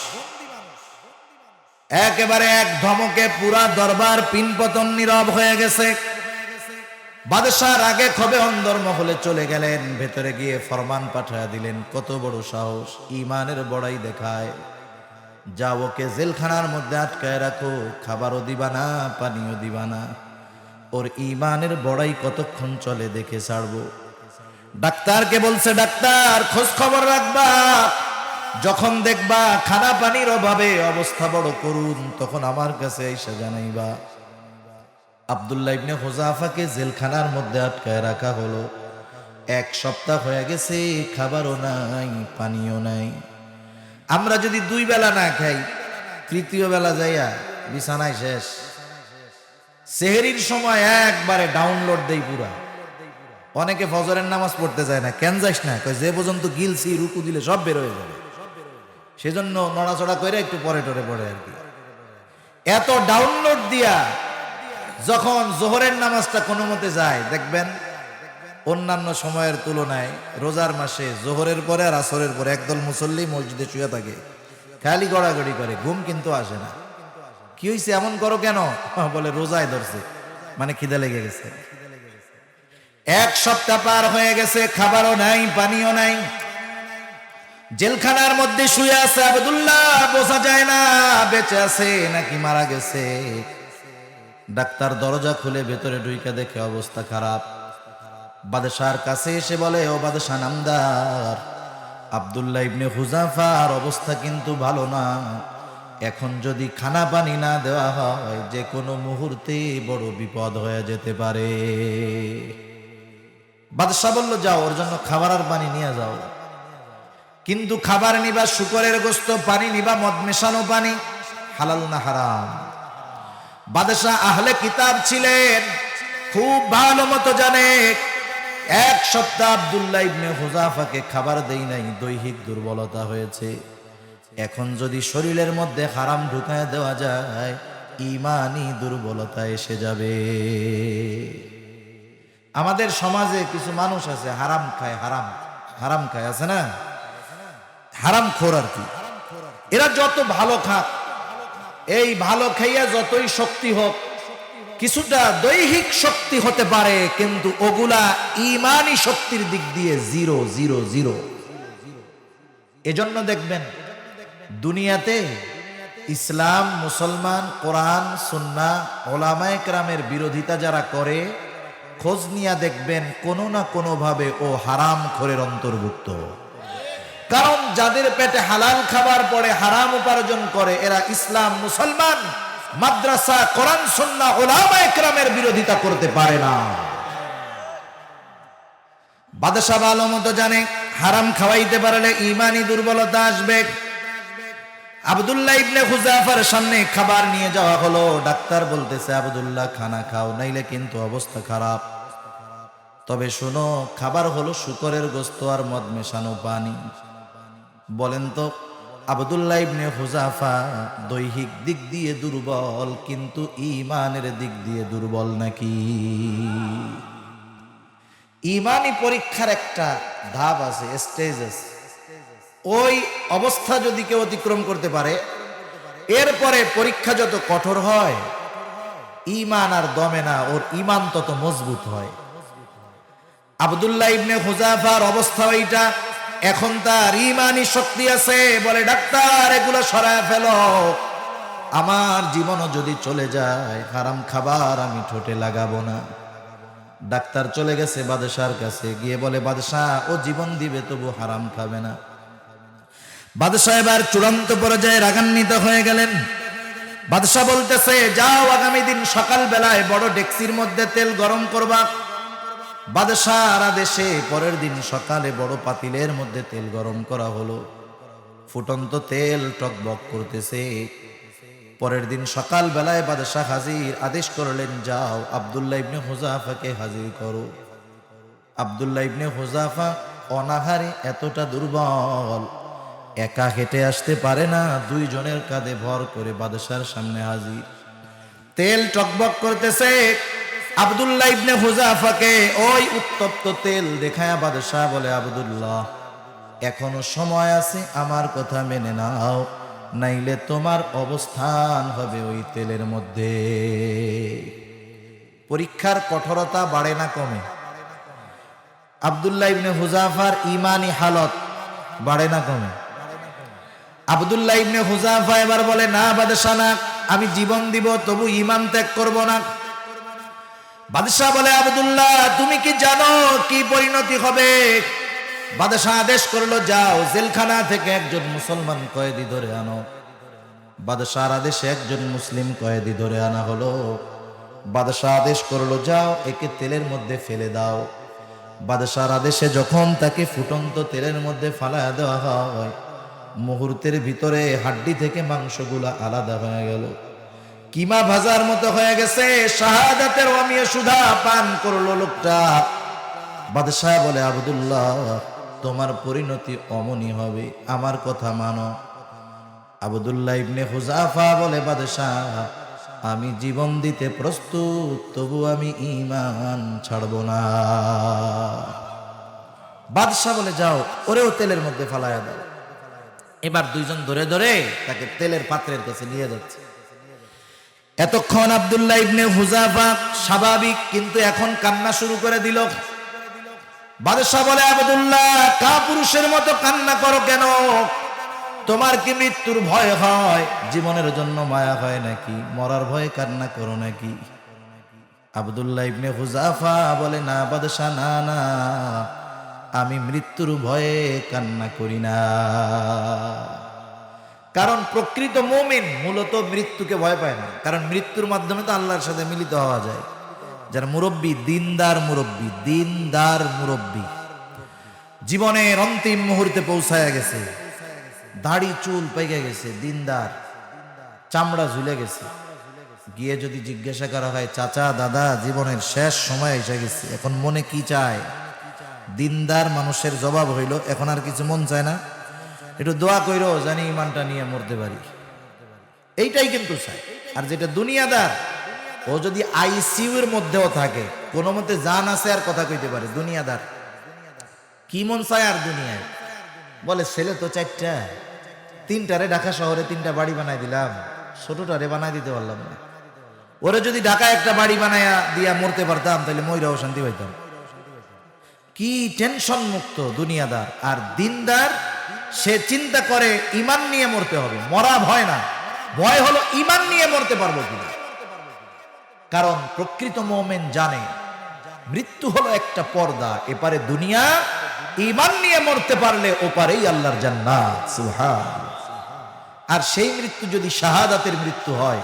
একেবারে এক ধমকে পুরা দরবার পিনপতন নীরব হয়ে গেছে। বাদশাহ রাগে ক্ষোভে অন্দরমহলে চলে গেলেন, ভেতরে গিয়ে ফরমান পাঠায়া দিলেন, কত বড় সাহস, ইমানের বড়াই দেখায়, যাও ওকে জেলখানার মধ্যে আটকায় রাখো, খাবারও দিবা না, পানিও দিবা না, ওর ইমানের বড়াই কতক্ষণ চলে দেখে ছাড়বো। ডাক্তারকে বলছে, ডাক্তার খোঁজ খবর রাখবা, যখন দেখবা খানা পানির অভাবে অবস্থা বড় করুন, তখন আমার কাছে এসে জানাইবা। আব্দুল্লাহ ইবনে হুযাফাকে জেলখানার মধ্যে আটকায় রাখা হলো। 1 সপ্তাহ হয়ে গেছে, খাবারও নাই, পানিও নাই। আমরা যদি 2 বেলা না খাই, 3য় বেলা যাইয়া বিছানায় শেষ। সেহরির সময় একবারে ডাউনলোড দেই পুরা। অনেকে ফজরের নামাজ পড়তে যায় না, কেন যাস না? কয় যে পর্যন্ত গিলছি রুকু দিলে সব বের হয়ে যাবে, সেজন্য নড়াচড়া করে একটু পরে টরে পড়ে আর কি। এত ডাউনলোড দিয়া যখন জোহরের নামাজটা কোনো মতে যায়, দেখবেন অন্যান্য সময়ের তুলনায় রোজার মাসে জোহরের পরে আর আসরের পরে একদল মুসল্লি মসজিদে শুয়ে থাকে, খালি গড়াগড়ি করে, ঘুম কিন্তু আসে না। কি হয়েছে, এমন করো কেন? বলে রোজায় ধরছে, মানে খিদে লেগে গেছে। 1 সপ্তাহ পার হয়ে গেছে, খাবারও নাই, পানিও নাই। জেলখানার মধ্যে শুয়ে আছে আব্দুল্লাহ, বোঝা যায় না বেঁচে আছে নাকি মারা গেছে। ডাক্তার দরজা খুলে ভেতরে ঢুইকা দেখে অবস্থা খারাপ। বাদশার কাছে এসে বলে, ও বাদশা নামদার, আব্দুল্লাহ ইবনে হুযাফার অবস্থা কিন্তু ভালো না, এখন যদি খানা পানি না দেওয়া হয় যে কোনো মুহূর্তে বড় বিপদ হয়ে যেতে পারে। বাদশা বলল, যাও ওর জন্য খাবার আর পানি নিয়ে যাও। কিন্তু খাবার নিবা শুকরের গোশত, পানি নিবা মদ মেশানো পানি, হালাল না হারাম? বাদশাহ আহলে কিতাব ছিলেন, খুব ভালো মতো জানে। 1 সপ্তাহ আব্দুল্লাহ ইবনে হুযাফাকে খাবার দেই নাই, দৈহিক দুর্বলতা হয়েছে। এখন যদি শরীরের মধ্যে হারাম ঢুকায় দেওয়া যায়, ইমানি দুর্বলতা এসে যাবে। আমাদের সমাজে কিছু মানুষ আছে হারাম খায়, হারাম খায়, আছে না, হারাম খোর আর কি। এরা যত ভালো খাক, এই ভালো খাইয়া যতই শক্তি হোক, কিছুটা দৈহিক শক্তি হতে পারে, কিন্তু ওগুলা ইমানি শক্তির দিক দিয়ে 0 এজন্য দেখবেন দুনিয়াতে ইসলাম, মুসলমান, কোরআন, সুন্নাহ, ওলামায়ে কেরামের বিরোধিতা যারা করে, খোঁজ নিয়া দেখবেন কোনো না কোনো ভাবে ও হারাম খোরের অন্তর্ভুক্ত। কারণ যাদের পেটে হালাল খাবার পড়ে, হারাম উপার্জন করে, এরা ইসলাম, মুসলমান, মাদ্রাসা, কোরআন, সুন্নাহ, উলামায়ে কেরামের বিরোধিতা করতে পারে না। বাদশা ভালো মতো জানে হারাম খাওয়াইতে পারলে ইমানি দুর্বলতা আসবে। আব্দুল্লাহ ইবনে হুযাফার সামনে খাবার নিয়ে যাওয়া হলো। ডাক্তার বলতেছে, আব্দুল্লাহ খানা খাও, নাইলে কিন্তু অবস্থা খারাপ। তবে শোনো, খাবার হলো শুকরের গোশত আর মদ মেশানো পানি। বলেন তো আব্দুল্লাহ ইবনে হুযাফা দৈহিক দিক দিয়ে দুর্বল, কিন্তু ইমানের দিক দিয়ে দুর্বল নাকি? ইমানি পরীক্ষার একটা ধাপ আছে, স্টেজ আছে। ওই অবস্থা যদি কেউ অতিক্রম করতে পারে, এরপরে পরীক্ষা যত কঠোর হয়, ইমান আর দমে না, ওর ইমান তত মজবুত হয়। আব্দুল্লাহ ইবনে হুযাফার অবস্থা ওইটা। এখন তার ইমানি শক্তি আছে, বলে ডাক্তার এগুলো সরায় ফেলো, আমার জীবনও যদি চলে যায়, হারাম খাবার আমি ঠোঁটে লাগাবো না। ডাক্তার চলে গেছে বাদশার কাছে, গিয়ে বলে, বাদশাহ ও জীবন দিবে তবু হারাম খাবে না। বাদশাহ এবার চূড়ান্ত পর্যায়ে রাগান্বিত হয়ে গেলেন। বাদশাহ বলতেছে, যাও আগামী দিন সকাল বেলায় বড় ডেকসির মধ্যে তেল গরম করবা। বাদশাহর আদেশে পরের দিন সকালে বড় পাতিলের মধ্যে তেল গরম করা হলো। ফুটন্ত তেল টকবক করতেছে। পরের দিন সকাল বেলায় বাদশাহ হাজির, আদেশ করলেন, যাও আব্দুল্লাহ ইবনে হুযাফাকে হাজির করো। আব্দুল্লাহ ইবনে হুযাফা অনাহারে এতটা দুর্বল, একা হেঁটে আসতে পারে না, 2 জনের কাঁধে ভর করে বাদশার সামনে হাজির। তেল টকবক করতেছে। আব্দুল্লাহ ইবনে হুযাফাকে ওই উত্তপ্ত তেল দেখায়া বাদশাহ বলে, আব্দুল্লাহ, এখনো সময় আছে, আমার কথা মেনে নাও, নাইলে তোমার অবস্থান হবে ওই তেলের মধ্যে। পরীক্ষার কঠোরতা বাড়ে না কমে? আব্দুল্লাহ ইবনে হুযাফার ঈমানি হালত বাড়ে না কমে? আব্দুল্লাহ ইবনে হুযাফা এবার বলে, না বাদশাহ না, আমি জীবন দিব তবু ঈমান ত্যাগ করব না। বাদশাহ বলে, আব্দুল্লাহ, তুমি কি জানো কি পরিণতি হবে? বাদশাহ আদেশ করলো, যাও জেলখানা থেকে একজন মুসলমান কয়েদি ধরে আনো। বাদশাহর আদেশে একজন মুসলিম কয়েদি ধরে আনা হলো। বাদশাহ আদেশ করলো, যাও একে তেলের মধ্যে ফেলে দাও। বাদশাহর আদেশে যখন তাকে ফুটন্ত তেলের মধ্যে ফালায়া দেওয়া হয়, মুহূর্তের ভিতরে হাড্ডি থেকে মাংসগুলা আলাদা হয়ে গেল, কিমা ভাজার মতো হয়ে গেছে। শাহাদাতের অমিয় সুধা পান করলো লোকটা। বাদশাহ বলে, আব্দুল্লাহ, তোমার পরিণতি অমনি হবে, আমার কথা মানো। আব্দুল্লাহ ইবনে হুযাফা বলে, বাদশাহ, আমি জীবন দিতে প্রস্তুত, তবু আমি ঈমান ছাড়ব না। বাদশাহ বলে, যাও ওরেও তেলের মধ্যে ফালায়া দাও। এবার দুইজন ধরে ধরে তাকে তেলের পাত্রের কাছে নিয়ে যাচ্ছে। এতক্ষণ আব্দুল্লাহ ইবনে হুযাফা স্বাভাবিক, কিন্তু এখন কান্না শুরু করে দিল। বাদশাহ বলে, আব্দুল্লাহ, কাপুরুষের মতো কান্না করো কেন? তোমার কি মৃত্যুর ভয় হয়? জীবনের জন্য মায়া হয় নাকি? মরার ভয়ে কান্না করো নাকি? আব্দুল্লাহ ইবনে হুযাফা বলে, না বাদশাহ, না না, আমি মৃত্যুর ভয়ে কান্না করি না। কারণ প্রকৃত মুমিন মূলত মৃত্যুকে ভয় পায় না, কারণ মৃত্যুর মাধ্যমে তো আল্লাহর সাথে মিলিত হওয়া যায়। যারা মুরব্বী, দিনদার মুরব্বী, দিনদার মুরব্বী, জীবনের অন্তিম মুহূর্তে পৌঁছায়া গেছে, দাড়ি চুল পেকে গেছে, দিনদার, চামড়া ঝুলে গেছে, গিয়ে যদি জিজ্ঞাসা করা হয়, চাচা দাদা, জীবনের শেষ সময় এসে গেছে, এখন মনে কি চায়? দিনদার মানুষের জবাব হইল, এখন আর কিছু মন চায় না, একটু দোয়া কইরো জানি ইমানটা নিয়ে মরতে পারি, এইটাই কিন্তু চায়। আর যেটা দুনিয়াদার, ও যদি আইসিইউ এর মধ্যেও থাকে, কোনো মতে জান আছে আর কথা কইতে পারে। দুনিয়াদার কি মন চায়? আর দুনিয়ায় বলে, ছেলে তো চারটা, তিনটারে ঢাকা শহরে তিনটা বাড়ি বানাই দিলাম, ছোটটারে বানাই দিতে পারলাম না। ওরে যদি ঢাকা একটা বাড়ি বানাইয়া দিয়া মরতে পারতাম, তাহলে মইরাও শান্তি পাইতাম। কি টেনশন মুক্ত দুনিয়াদার। আর দিনদার, সে চিন্তা করে ঈমান নিয়ে মরতে হবে, মরা ভয় না, ভয় হলো ঈমান নিয়ে মরতে পারবো কিনা। কারণ প্রকৃত মুমিন জানে মৃত্যু হলো একটা পর্দা, এপারে দুনিয়া, ঈমান নিয়ে মরতে পারলে ওপারেই আল্লাহর জান্নাত। সুবহানাল্লাহ। আর সেই মৃত্যু যদি শাহাদাতের মৃত্যু হয়,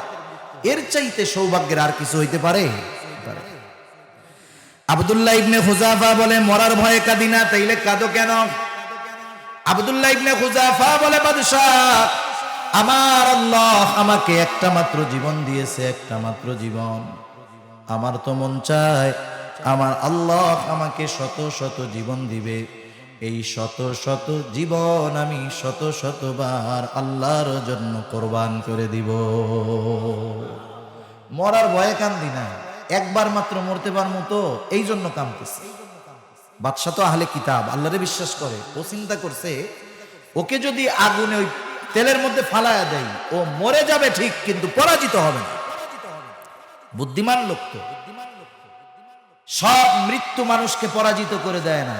এর চাইতে সৌভাগ্যের আর কিছু হইতে পারে? আব্দুল্লাহ ইবনে হুযাফা বলে, মরার ভয়ে কাঁদি না, তাইলে কাঁদো কেন? আব্দুল্লাহ ইবনে হুযাফা বলে, বাদশাহ, আমার আল্লাহ আমাকে একটা মাত্র জীবন দিয়েছে, একটা মাত্র জীবন। আমার তো মন চায় আমার আল্লাহ আমাকে শত শত জীবন দিবে, এই শত শত জীবন আমি শত শতবার আল্লাহর জন্য কোরবান করে দিব। মরার ভয়ে কান্দি না, একবার মাত্র মরতে পারবো তো, এই জন্য কাঁদতেছে। বাদশা তো আহলে কিতাব, আল্লাহরে বিশ্বাস করে, ও চিন্তা করছে ওকে যদি আগুনে ওই তেলের মধ্যে ফালায়া দেয়, ও মরে যাবে ঠিক, কিন্তু পরাজিত হবে না। বুদ্ধিমান লোক তো। সব মৃত্যু মানুষকে পরাজিত করে দেয় না,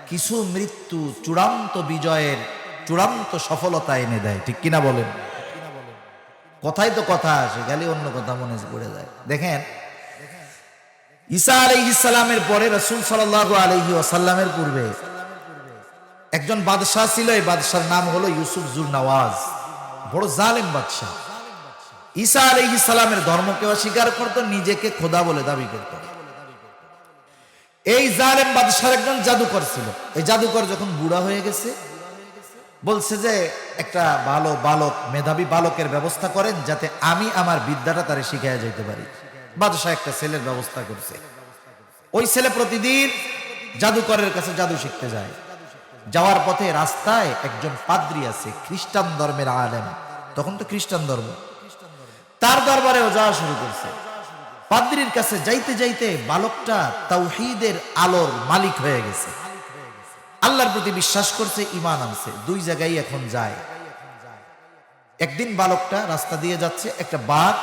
কিছু মৃত্যু চূড়ান্ত বিজয়ের, চূড়ান্ত সফলতা এনে দেয়। ঠিক কিনা বলেন? কথাই তো কথা আসে, খালি অন্য কথা মনে পড়ে যায়। দেখেন, ঈসা আলাইহিস সালামের পরে রাসূল সাল্লাল্লাহু আলাইহি ওয়াসাল্লামের পূর্বে একজন বাদশাহ ছিল। এই বাদশার নাম হলো ইউসুফ জুরনাওয়াজ, বড় জালেম বাদশাহ। ঈসা আলাইহিস সালামের ধর্মকে অস্বীকার করত, নিজেকে খোদা বলে দাবি করত। এই জালেম বাদশার একজন জাদুকর ছিল। এই জাদুকর যখন বুড়া হয়ে গেছে, বলছে যে একটা ভালো বালক, মেধাবী বালকের ব্যবস্থা করেন, যাতে আমি আমার বিদ্যাটা তারে শিখাইয়া যেতে পারি। বাদশাহ একটা ছেলের ব্যবস্থা করছে। ওই ছেলে প্রতিদিন জাদুকরের কাছে জাদু শিখতে যায়। যাওয়ার পথে রাস্তায় একজন পাদ্রী আছে, খ্রিস্টান ধর্মের আলেম, তখন তো খ্রিস্টান ধর্ম। তার দরবারেও যাওয়া শুরু করছে। পাদ্রীর কাছে যাইতে যাইতে বালকটা তাওহীদের আলোর মালিক হয়ে গেছে, আল্লাহর প্রতি বিশ্বাস করছে, ঈমান আনছে। দুই জায়গায় এখন যায়। একদিন বালকটা রাস্তা দিয়ে যাচ্ছে, একটা বাঘ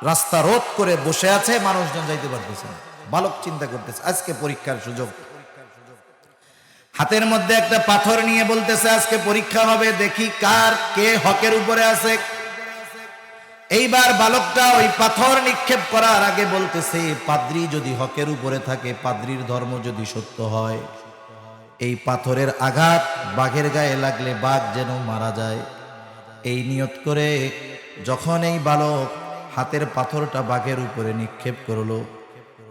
রাস্তা রোধ করে বসে আছে, মানুষজন যাইতে পারতেছে না। বালক চিন্তা করতেছে আজকে পরীক্ষার সুযোগ। হাতের মধ্যে একটা পাথর নিয়ে বলতেছে আজকে পরীক্ষা হবে, দেখি কে হকের উপরে আছে। এইবার বালকটা ওই পাথর নিক্ষেপ করার আগে বলতেছে, পাদ্রী যদি হকের উপরে থাকে, পাদ্রীর ধর্ম যদি সত্য হয়, এই পাথরের আঘাত বাঘের গায়ে লাগলে বাঘ যেন মারা যায়। এই নিয়ত করে যখন এই বালক হাতের পাথরটা বাঘের উপরে নিক্ষেপ করলো,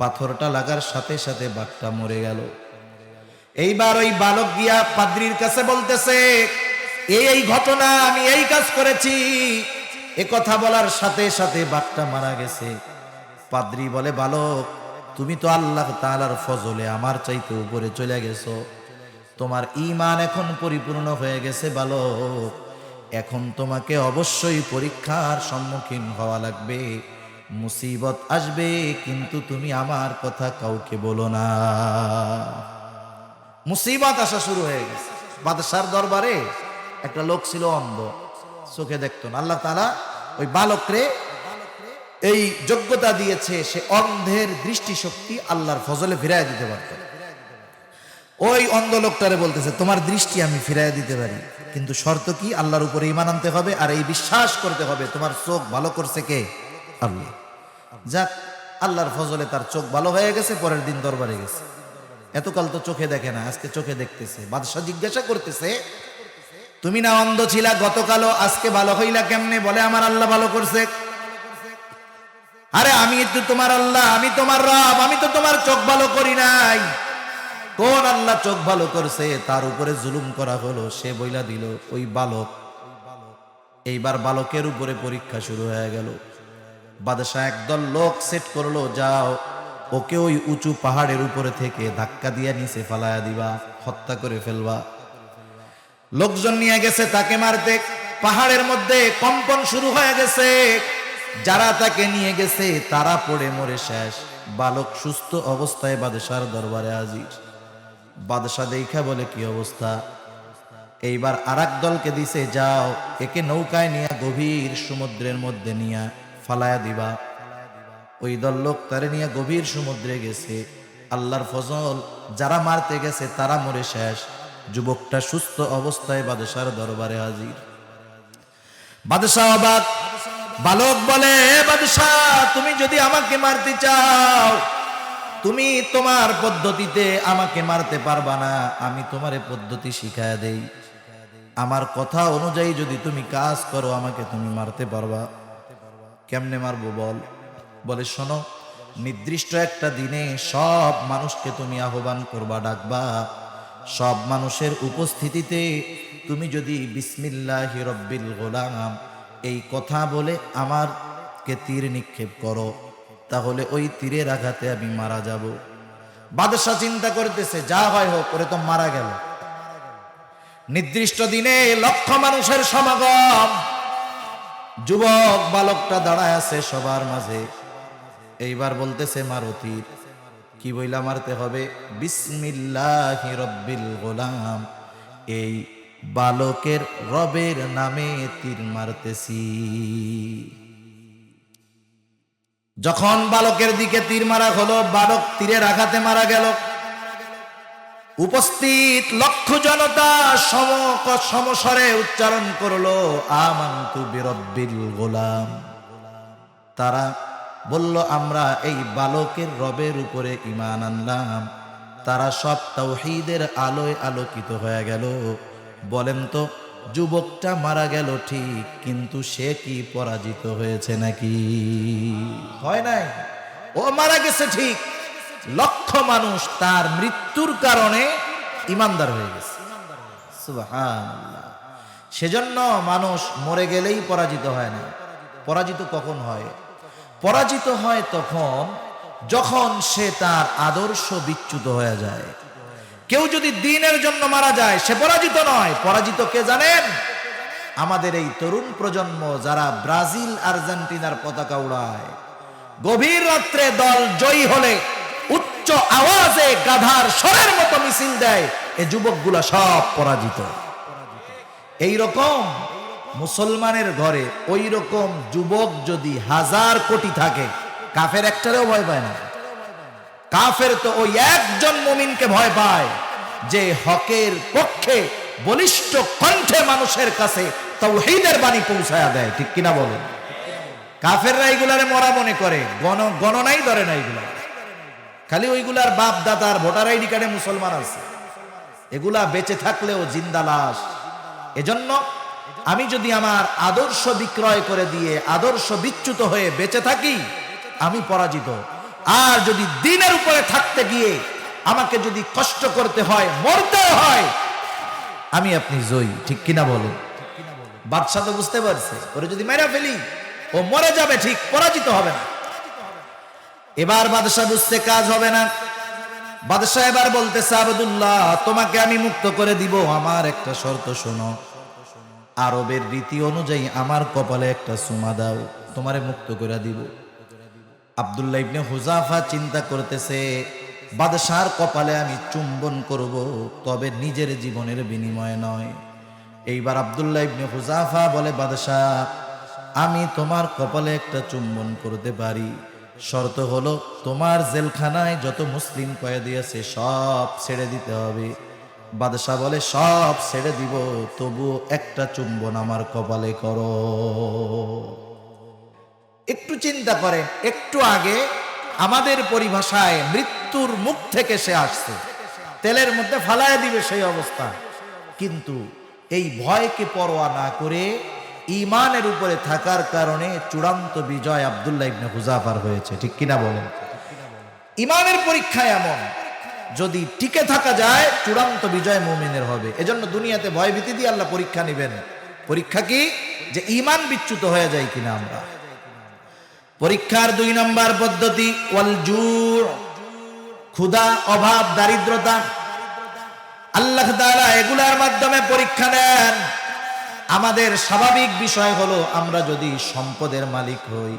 পাথরটা লাগার সাথে সাথে বাঘটা মরে গেল। এইবার ওই বালক গিয়া পাদ্রীর কাছে বলতেছে, এই ঘটনা, আমি এই কাজ করেছি। এ কথা বলার সাথে সাথে বাঘটা মারা গেছে। পাদ্রী বলে, বালক, তুমি তো আল্লাহ তাআলার ফজলে আমার চাইতে উপরে চলে গেছো, তোমার ঈমান এখন পরিপূর্ণ হয়ে গেছে বালক। এখন তোমাকে অবশ্যই পরীক্ষার সম্মুখীন হওয়া লাগবে, মুসিবত আসবে, কিন্তু তুমি আমার কথা কাউকে বলো না। মুসিবত আসা শুরু হয়ে গেছে। বাদশার দরবারে একটা লোক ছিল অন্ধ, চোখে দেখতো না। আল্লাহ তাআলা ওই বালকরে এই যোগ্যতা দিয়েছে, সে অন্ধের দৃষ্টিশক্তি আল্লাহর ফজলে ফিরাইয়া দিতে পারত। ওই অন্ধ লোকটারে বলতেছে, তোমার দৃষ্টি আমি ফিরাইয়া দিতে পারি, কিন্তু শর্ত কি? আল্লাহর উপরে ঈমান আনতে হবে, আর এই বিশ্বাস করতে হবে তোমার চোখ ভালো করছে কে? আল্লাহ। যাক, আল্লাহর ফজলে তার চোখ ভালো হয়ে গেছে। পরের দিন দরবারে গেছে। এতকাল তো চোখে দেখে না, আজকে চোখে দেখতেছে। বাদশাহ জিজ্ঞাসা করতেছে, তুমি না অন্ধ ছিলা গতকালও, আজকে ভালো হইলা কেমনে? বলে, আমার আল্লাহ ভালো করছে। আরে আমি তো তোমার আল্লাহ, আমি তোমার রব, আমি তো তোমার চোখ ভালো করি নাই। কোন আল্লাহ চোখ ভালো করছে? তার উপরে জুলুম করা হলো, সে বইলা দিল ওই বালক। এইবার বালকের উপরে পরীক্ষা শুরু হয়ে গেল। বাদশাহ একদল লোক সেট করলো, যাও ওকে ওই উঁচু পাহাড়ের উপরে থেকে ধাক্কা দিয়ে নিচে ফালায়া দিবা, হত্যা করে ফেলবা। লোকজন নিয়ে গেছে তাকে মারতে। পাহাড়ের মধ্যে কম্পন শুরু হয়ে গেছে। যারা তাকে নিয়ে গেছে তারা পড়ে মরে শেষ। বালক সুস্থ অবস্থায় বাদশার দরবারে হাজির। বাদশাহ দেখা বলে, কি অবস্থা? এইবার আরেক দলকে দিছে, যাও একে নৌকায় নিয়ে গভীর সমুদ্রের মধ্যে নিয়ে ফালায়া দিবা। ওই দল লোক তারে নিয়ে গভীর সমুদ্রে গেছে। আল্লাহর ফজল, যারা মারতে গেছে তারা মরে শেষ। যুবকটা সুস্থ অবস্থায় বাদশার দরবারে হাজির। বাদশাহ অবাক। বালক বলে, বাদশাহ, তুমি যদি আমাকে মারতে চাও, তুমি তোমার পদ্ধতিতে আমাকে মারতে পারবা না, আমি তোমার পদ্ধতি শিখায়া দেই। আমার কথা অনুযায়ী যদি তুমি কাজ করো, আমাকে তুমি মারতে পারবা। কেমনে মারবো বল? বলে, শোনো, নির্দিষ্ট একটা দিনে সব মানুষকে তুমি আহ্বান করবা, ডাকবা। সব মানুষের উপস্থিতিতে তুমি যদি বিসমিল্লাহি রব্বিল গোলাম এই কথা বলে আমারকে তীর নিক্ষেপ করো, তাহলে ওই তীরের আঘাতে আমি মারা যাব। বাদশাহ চিন্তা করতেছে, যা হয় হোক, ওরে তো মারা গেল। নির্দিষ্ট দিনে লক্ষ মানুষের সমাগম। যুবক বালকটা দাঁড়ায় আছে সবার মাঝে। এইবার বলতেছে, মারো তীর। কি বইলা মারতে হবে? বিসমিল্লাহি রব্বিল গোলাম, এই বালকের রবের নামে তীর মারতেছি। যখন বালকের দিকে তীর মারা হলো, বালক তীরের আঘাতে মারা গেল। উপস্থিত লক্ষ জনতা সমস্বরে উচ্চারণ করলো, আমানতু বিরব্বিল গোলাম। তারা বলল, আমরা এই বালকের রবের উপরে ঈমান আনলাম। তারা সব তাওহীদের আলোয় আলোকিত হয়ে গেল। বলেন তো, যুবকটা মারা গেল ঠিক, কিন্তু সে কি পরাজিত হয়েছে নাকি? হয় নাই। ও মারা গেছে ঠিক, লক্ষ মানুষ তার মৃত্যুর কারণে ঈমানদার হয়ে গেছে। সুবহানাল্লাহ। সেজন্য মানুষ মরে গেলেই পরাজিত হয় না। পরাজিত কখন হয়? পরাজিত হয় তখন যখন সে তার আদর্শ বিচ্যুত হয়ে যায়। কেউ যদি দ্বীনের জন্য মারা যায়, সে পরাজিত নয়। পরাজিত কে জানেন? আমাদের এই তরুণ প্রজন্ম যারা ব্রাজিল আর্জেন্টিনার পতাকা উড়ায়, গভীর রাত্রে দল জয়ী হলে উচ্চ আওয়াজে গাধার স্বরের মতো মিছিল দেয়, এই যুবকগুলা সব পরাজিত। এই রকম মুসলমানের ঘরে ওই রকম যুবক যদি 1000 কোটি থাকে, কাফের একটারেও ভয় পায় না। কাফের তো ওই একজন মুমিনকে ভয় পায় যে হকের পক্ষে বলিষ্ঠ কণ্ঠে মানুষের কাছে তাওহীদের বাণী পৌঁছায়া দেয়, ঠিক কিনা বলেন? কাফেররা এইগুলারে মরা মনে করে, গণনাই ধরে না এগুলা। খালি ওইগুলার বাপ দাদার ভোটার আইডি কার্ডে মুসলমান আছে, এগুলা বেঁচে থাকলেও জিন্দা লাশ। এজন্য আমি যদি আমার আদর্শ বিক্রয় করে দিয়ে আদর্শ বিচ্যুত হয়ে বেঁচে থাকি, আমি পরাজিত। আর যদি দ্বীনের উপরে থাকতে গিয়ে আমাকে যদি কষ্ট করতে হয়, মরতে হয়, আমি আপনি জয়ী, ঠিক কিনা বলেন? বাদশাহ তো বুঝতে পারছে ওরে যদি মেরে ফেলি ও মরে যাবে, ঠিক, পরাজিত হবে না। এবার বাদশাহ বুঝতে কাজ হবে না। বাদশাহ এবার বলতেছে, আবদুল্লাহ, তোমাকে আমি মুক্ত করে দিব, আমার একটা শর্ত শোনো। আরবের রীতি অনুযায়ী আমার কপালে একটা চুমা দাও, তোমারে মুক্ত করে দিব। আব্দুল্লাহ ইবনে হুযাফা চিন্তা করতেছে, বাদশাহর কপালে আমি চুম্বন করব, তবে নিজের জীবনের বিনিময়ে নয়। এইবার আব্দুল্লাহ ইবনে হুযাফা বলে, বাদশাহ, আমি তোমার কপালে একটা চুম্বন করতে পারি, শর্ত হলো তোমার জেলখানায় যত মুসলিম কয়েদি আছে সব ছেড়ে দিতে হবে। বাদশাহ বলে, সব ছেড়ে দিব, তবু একটা চুম্বন আমার কপালে করো। একটু চিন্তা করেন, একটু আগে আমাদের পরিভাষায় মৃত্যুর মুখ থেকে সে আসছে, তেলের মধ্যে ফালায় দিবে সেই অবস্থা, কিন্তু এই ভয়কে পরোয়া না করে ঈমানের উপরে থাকার কারণে চূড়ান্ত বিজয় আব্দুল্লাহ ইবনে হুযাফার হয়েছে, ঠিক কিনা বলেন? ঈমানের পরীক্ষা এমন, যদি টিকে থাকা যায় চূড়ান্ত বিজয় মুমিনের হবে। এজন্য দুনিয়াতে ভয় ভীতি দিয়ে আল্লাহ পরীক্ষা নেবেন। পরীক্ষা কি? যে ঈমান বিচ্যুত হয়ে যায় কিনা আমরা। পরীক্ষার 2 নম্বর পদ্ধতি ওয়াল জু', ক্ষুধা, অভাব, দারিদ্রতা। আল্লাহ তাআলা এগুলার মাধ্যমে পরীক্ষা নেন। আমাদের স্বাভাবিক বিষয় হলো, আমরা যদি সম্পদের মালিক হই,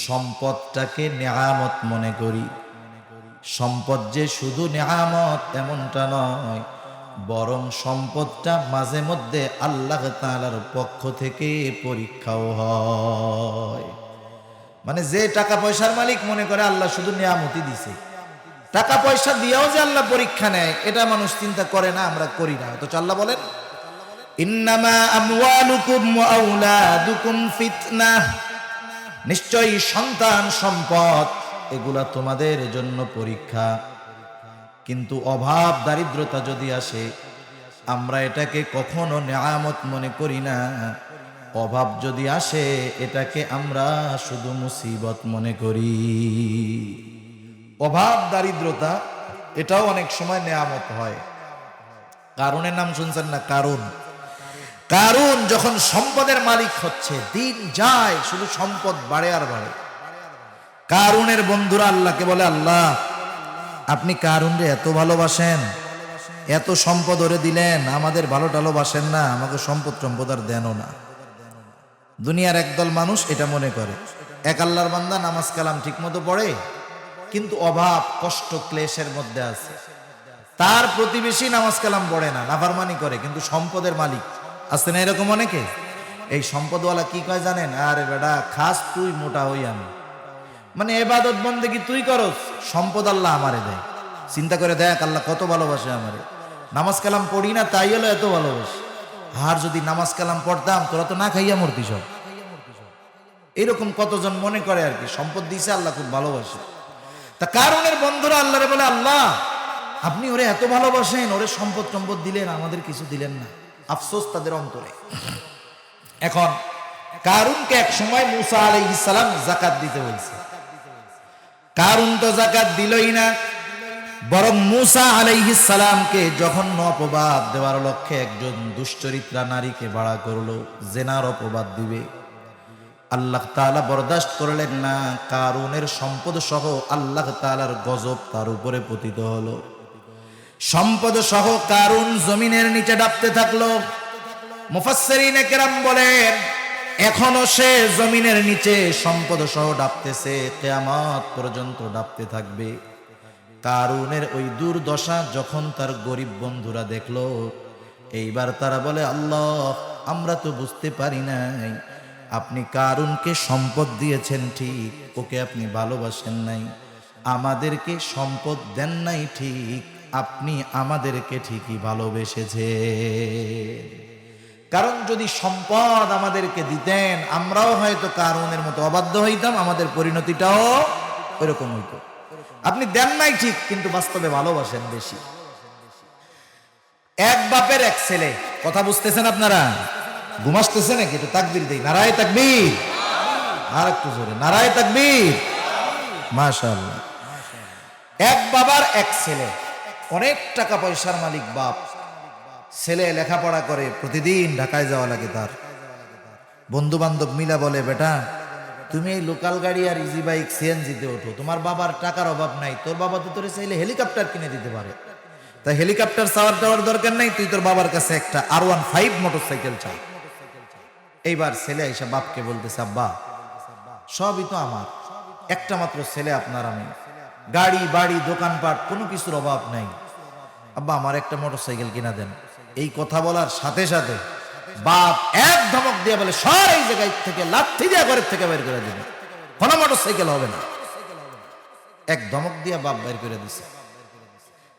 সম্পদটাকে নেয়ামত মনে করি। সম্পদ যে শুধু নেয়ামত এমনটা নয়, বরং সম্পদটা মাঝে মধ্যে আল্লাহ তাআলার পক্ষ থেকে পরীক্ষাও হয়। মানে যে টাকা পয়সার মালিক মনে করে আল্লাহ শুধু নিয়ামতই দিছে, টাকা পয়সা দিয়েও যে আল্লাহ পরীক্ষা নেয়, এটা মানুষ চিন্তা করে না, আমরা করি না। তো আল্লাহ বলেন, ইন্নামা আমওয়ালুকুম ওয়া আওলাদুকুম ফিতনাহ, নিশ্চয়ই সন্তান সম্পদ এগুলা তোমাদের জন্য পরীক্ষা। কিন্তু অভাব দারিদ্রতা যদি আসে, আমরা এটাকে কখনো নিয়ামত মনে করি না। অভাব যদি আসে, এটাকে আমরা শুধু মুসিবত মনে করি। অভাব দারিদ্রতা এটাও অনেক সময় নিয়ামত হয়। কারুনের নাম শুনছেন না? কারুন যখন সম্পদের মালিক হচ্ছে, দিন যায় শুধু সম্পদ বাড়ে আর বাড়ে। কারুনের বন্ধুরা আল্লাহকে বলে, আল্লাহ, আপনি কারুনরে এত ভালোবাসেন, এত সম্পদ ওরে দিলেন, আমাদের ভালো ভালোবাসেন না, আমাকে সম্পদ আর দেনও না। দুনিয়ার একদল মানুষ এটা মনে করে, এক আল্লাহর বান্দা নামাজ কালাম ঠিক মতো পড়ে, কিন্তু অভাব কষ্ট ক্লেশের মধ্যে আছে। তার প্রতিবেশী নামাজ কালাম পড়ে না, নাফরমানি করে, কিন্তু সম্পদের মালিক আছে না এরকম অনেকে। এই সম্পদওয়ালা কি কয় জানেন? আরে বেটা, খাস তুই, মোটা হই আমি। মানে ইবাদত বন্দেগী তুই করস, সম্পদ আল্লাহ আমারে দেয়। চিন্তা করে দেখ আল্লাহ কত ভালোবাসে আমারে। নামাজ কালাম পড়ি না, তাই হলো এত ভালোবাসে। আর যদি নামাজ কালাম পড়তাম, তোরা তো না খাইয়া মরতি সব। এরকম কতজন মনে করে আর কি, সম্পদ দিয়েছে আল্লাহ খুব ভালোবাসে। তা কারণের বন্ধুরা আল্লাহরে বলে, আল্লাহ, আপনি ওরে এত ভালোবাসেন, ওরে সম্পদ দিলেন, আমাদের কিছু দিলেন না। আফসোস তাদের অন্তরে। এখন কারুনকে এক সময় মূসা আলাইহিস সালাম যাকাত দিতে বলছে। কারুন তো যাকাত দিলই না, বরং মূসা আলাইহিস সালামকে জঘন্য অপবাদ দেওয়ার লক্ষ্যে একজন দুশ্চরিত্রা নারীকে ভাড়া করলো, জেনার অপবাদ দিবে। আল্লাহ তাআলা বরদাস্ত করলেন না। কারুনের সম্পদ সহ আল্লাহ তাআলার গজব তার উপরে পতিত হলো। সম্পদ সহ কারুন জমিনের নিচে ডাবতে থাকলো। মুফাসসিরিনে কেরাম বলেন এখনো সে জমিনের নিচে সম্পদ সহ ডাবতেছে, কিয়ামত পর্যন্ত ডাবতে থাকবে। কারুনের ওই দুর্দশা যখন তার গরিব বন্ধুরা দেখলো, এইবার তারা বলে, আল্লাহ আমরা তো বুঝতে পারি নাই, আপনি কারুনকে সম্পদ দিয়েছেন ঠিক, ওকে আপনি ভালোবাসেন নাই। আমাদেরকে সম্পদ দেন নাই ঠিক, আপনি আমাদেরকে ঠিকই ভালোবেসেছেন। কারণ যদি সম্পদ আমাদেরকে দিতেন, আমরাও হয়তো কারুনের মতো অবাধ্য হইতাম, আমাদের পরিণতিটাও ওইরকম হইতো। আপনি দেন নাই ঠিক, কিন্তু বাস্তবে ভালোবাসেন বেশি। এক বাপের এক ছেলে, কথা বুঝতেছেন আপনারা? ঘুমাসতেছেন নাকি? একটু তাকবীর দেই, নারায়ে তাকবীর। আর একটু জোরে, নারায়ে তাকবীর। মাশাআল্লাহ। এক বাবার এক ছেলে, অনেক টাকা পয়সার মালিক বাপ। ছেলে লেখাপড়া করে, প্রতিদিন ঢাকায় যাওয়া লাগে তার। বন্ধু বান্ধব মিলা বলে, বেটা তুমি এই লোকাল গাড়ি আর ইজি বাইক সিএনজিতে ওঠো, তোমার বাবার টাকার অভাব নাই, তোর বাবা তো তোরে চাইলে হেলিকপ্টার কিনে দিতে পারে, তাই হেলিকপ্টার চাওয়ার দেওয়ার দরকার নাই, তুই তোর বাবার কাছে একটা R15 মোটরসাইকেল চাই। এইবার ছেলে এসে বাপকে বলতেছে, আব্বা সবই তো আমার, একটা মাত্র ছেলে আপনার আমি, গাড়ি বাড়ি দোকানপাট কোনো কিছুর অভাব নাই, আব্বা আমার একটা মোটরসাইকেল কিনা দেন। এই কথা বলার সাথে সাথে বাপ এক ধমক দিয়ে বলে, সর এই জায়গায় থেকে, লাথি দিয়ে ঘরের থেকে বের করে দিবে, কোনো মোটরসাইকেল হবে না। এক ধমক দিয়ে বাপ বের করে দিছে।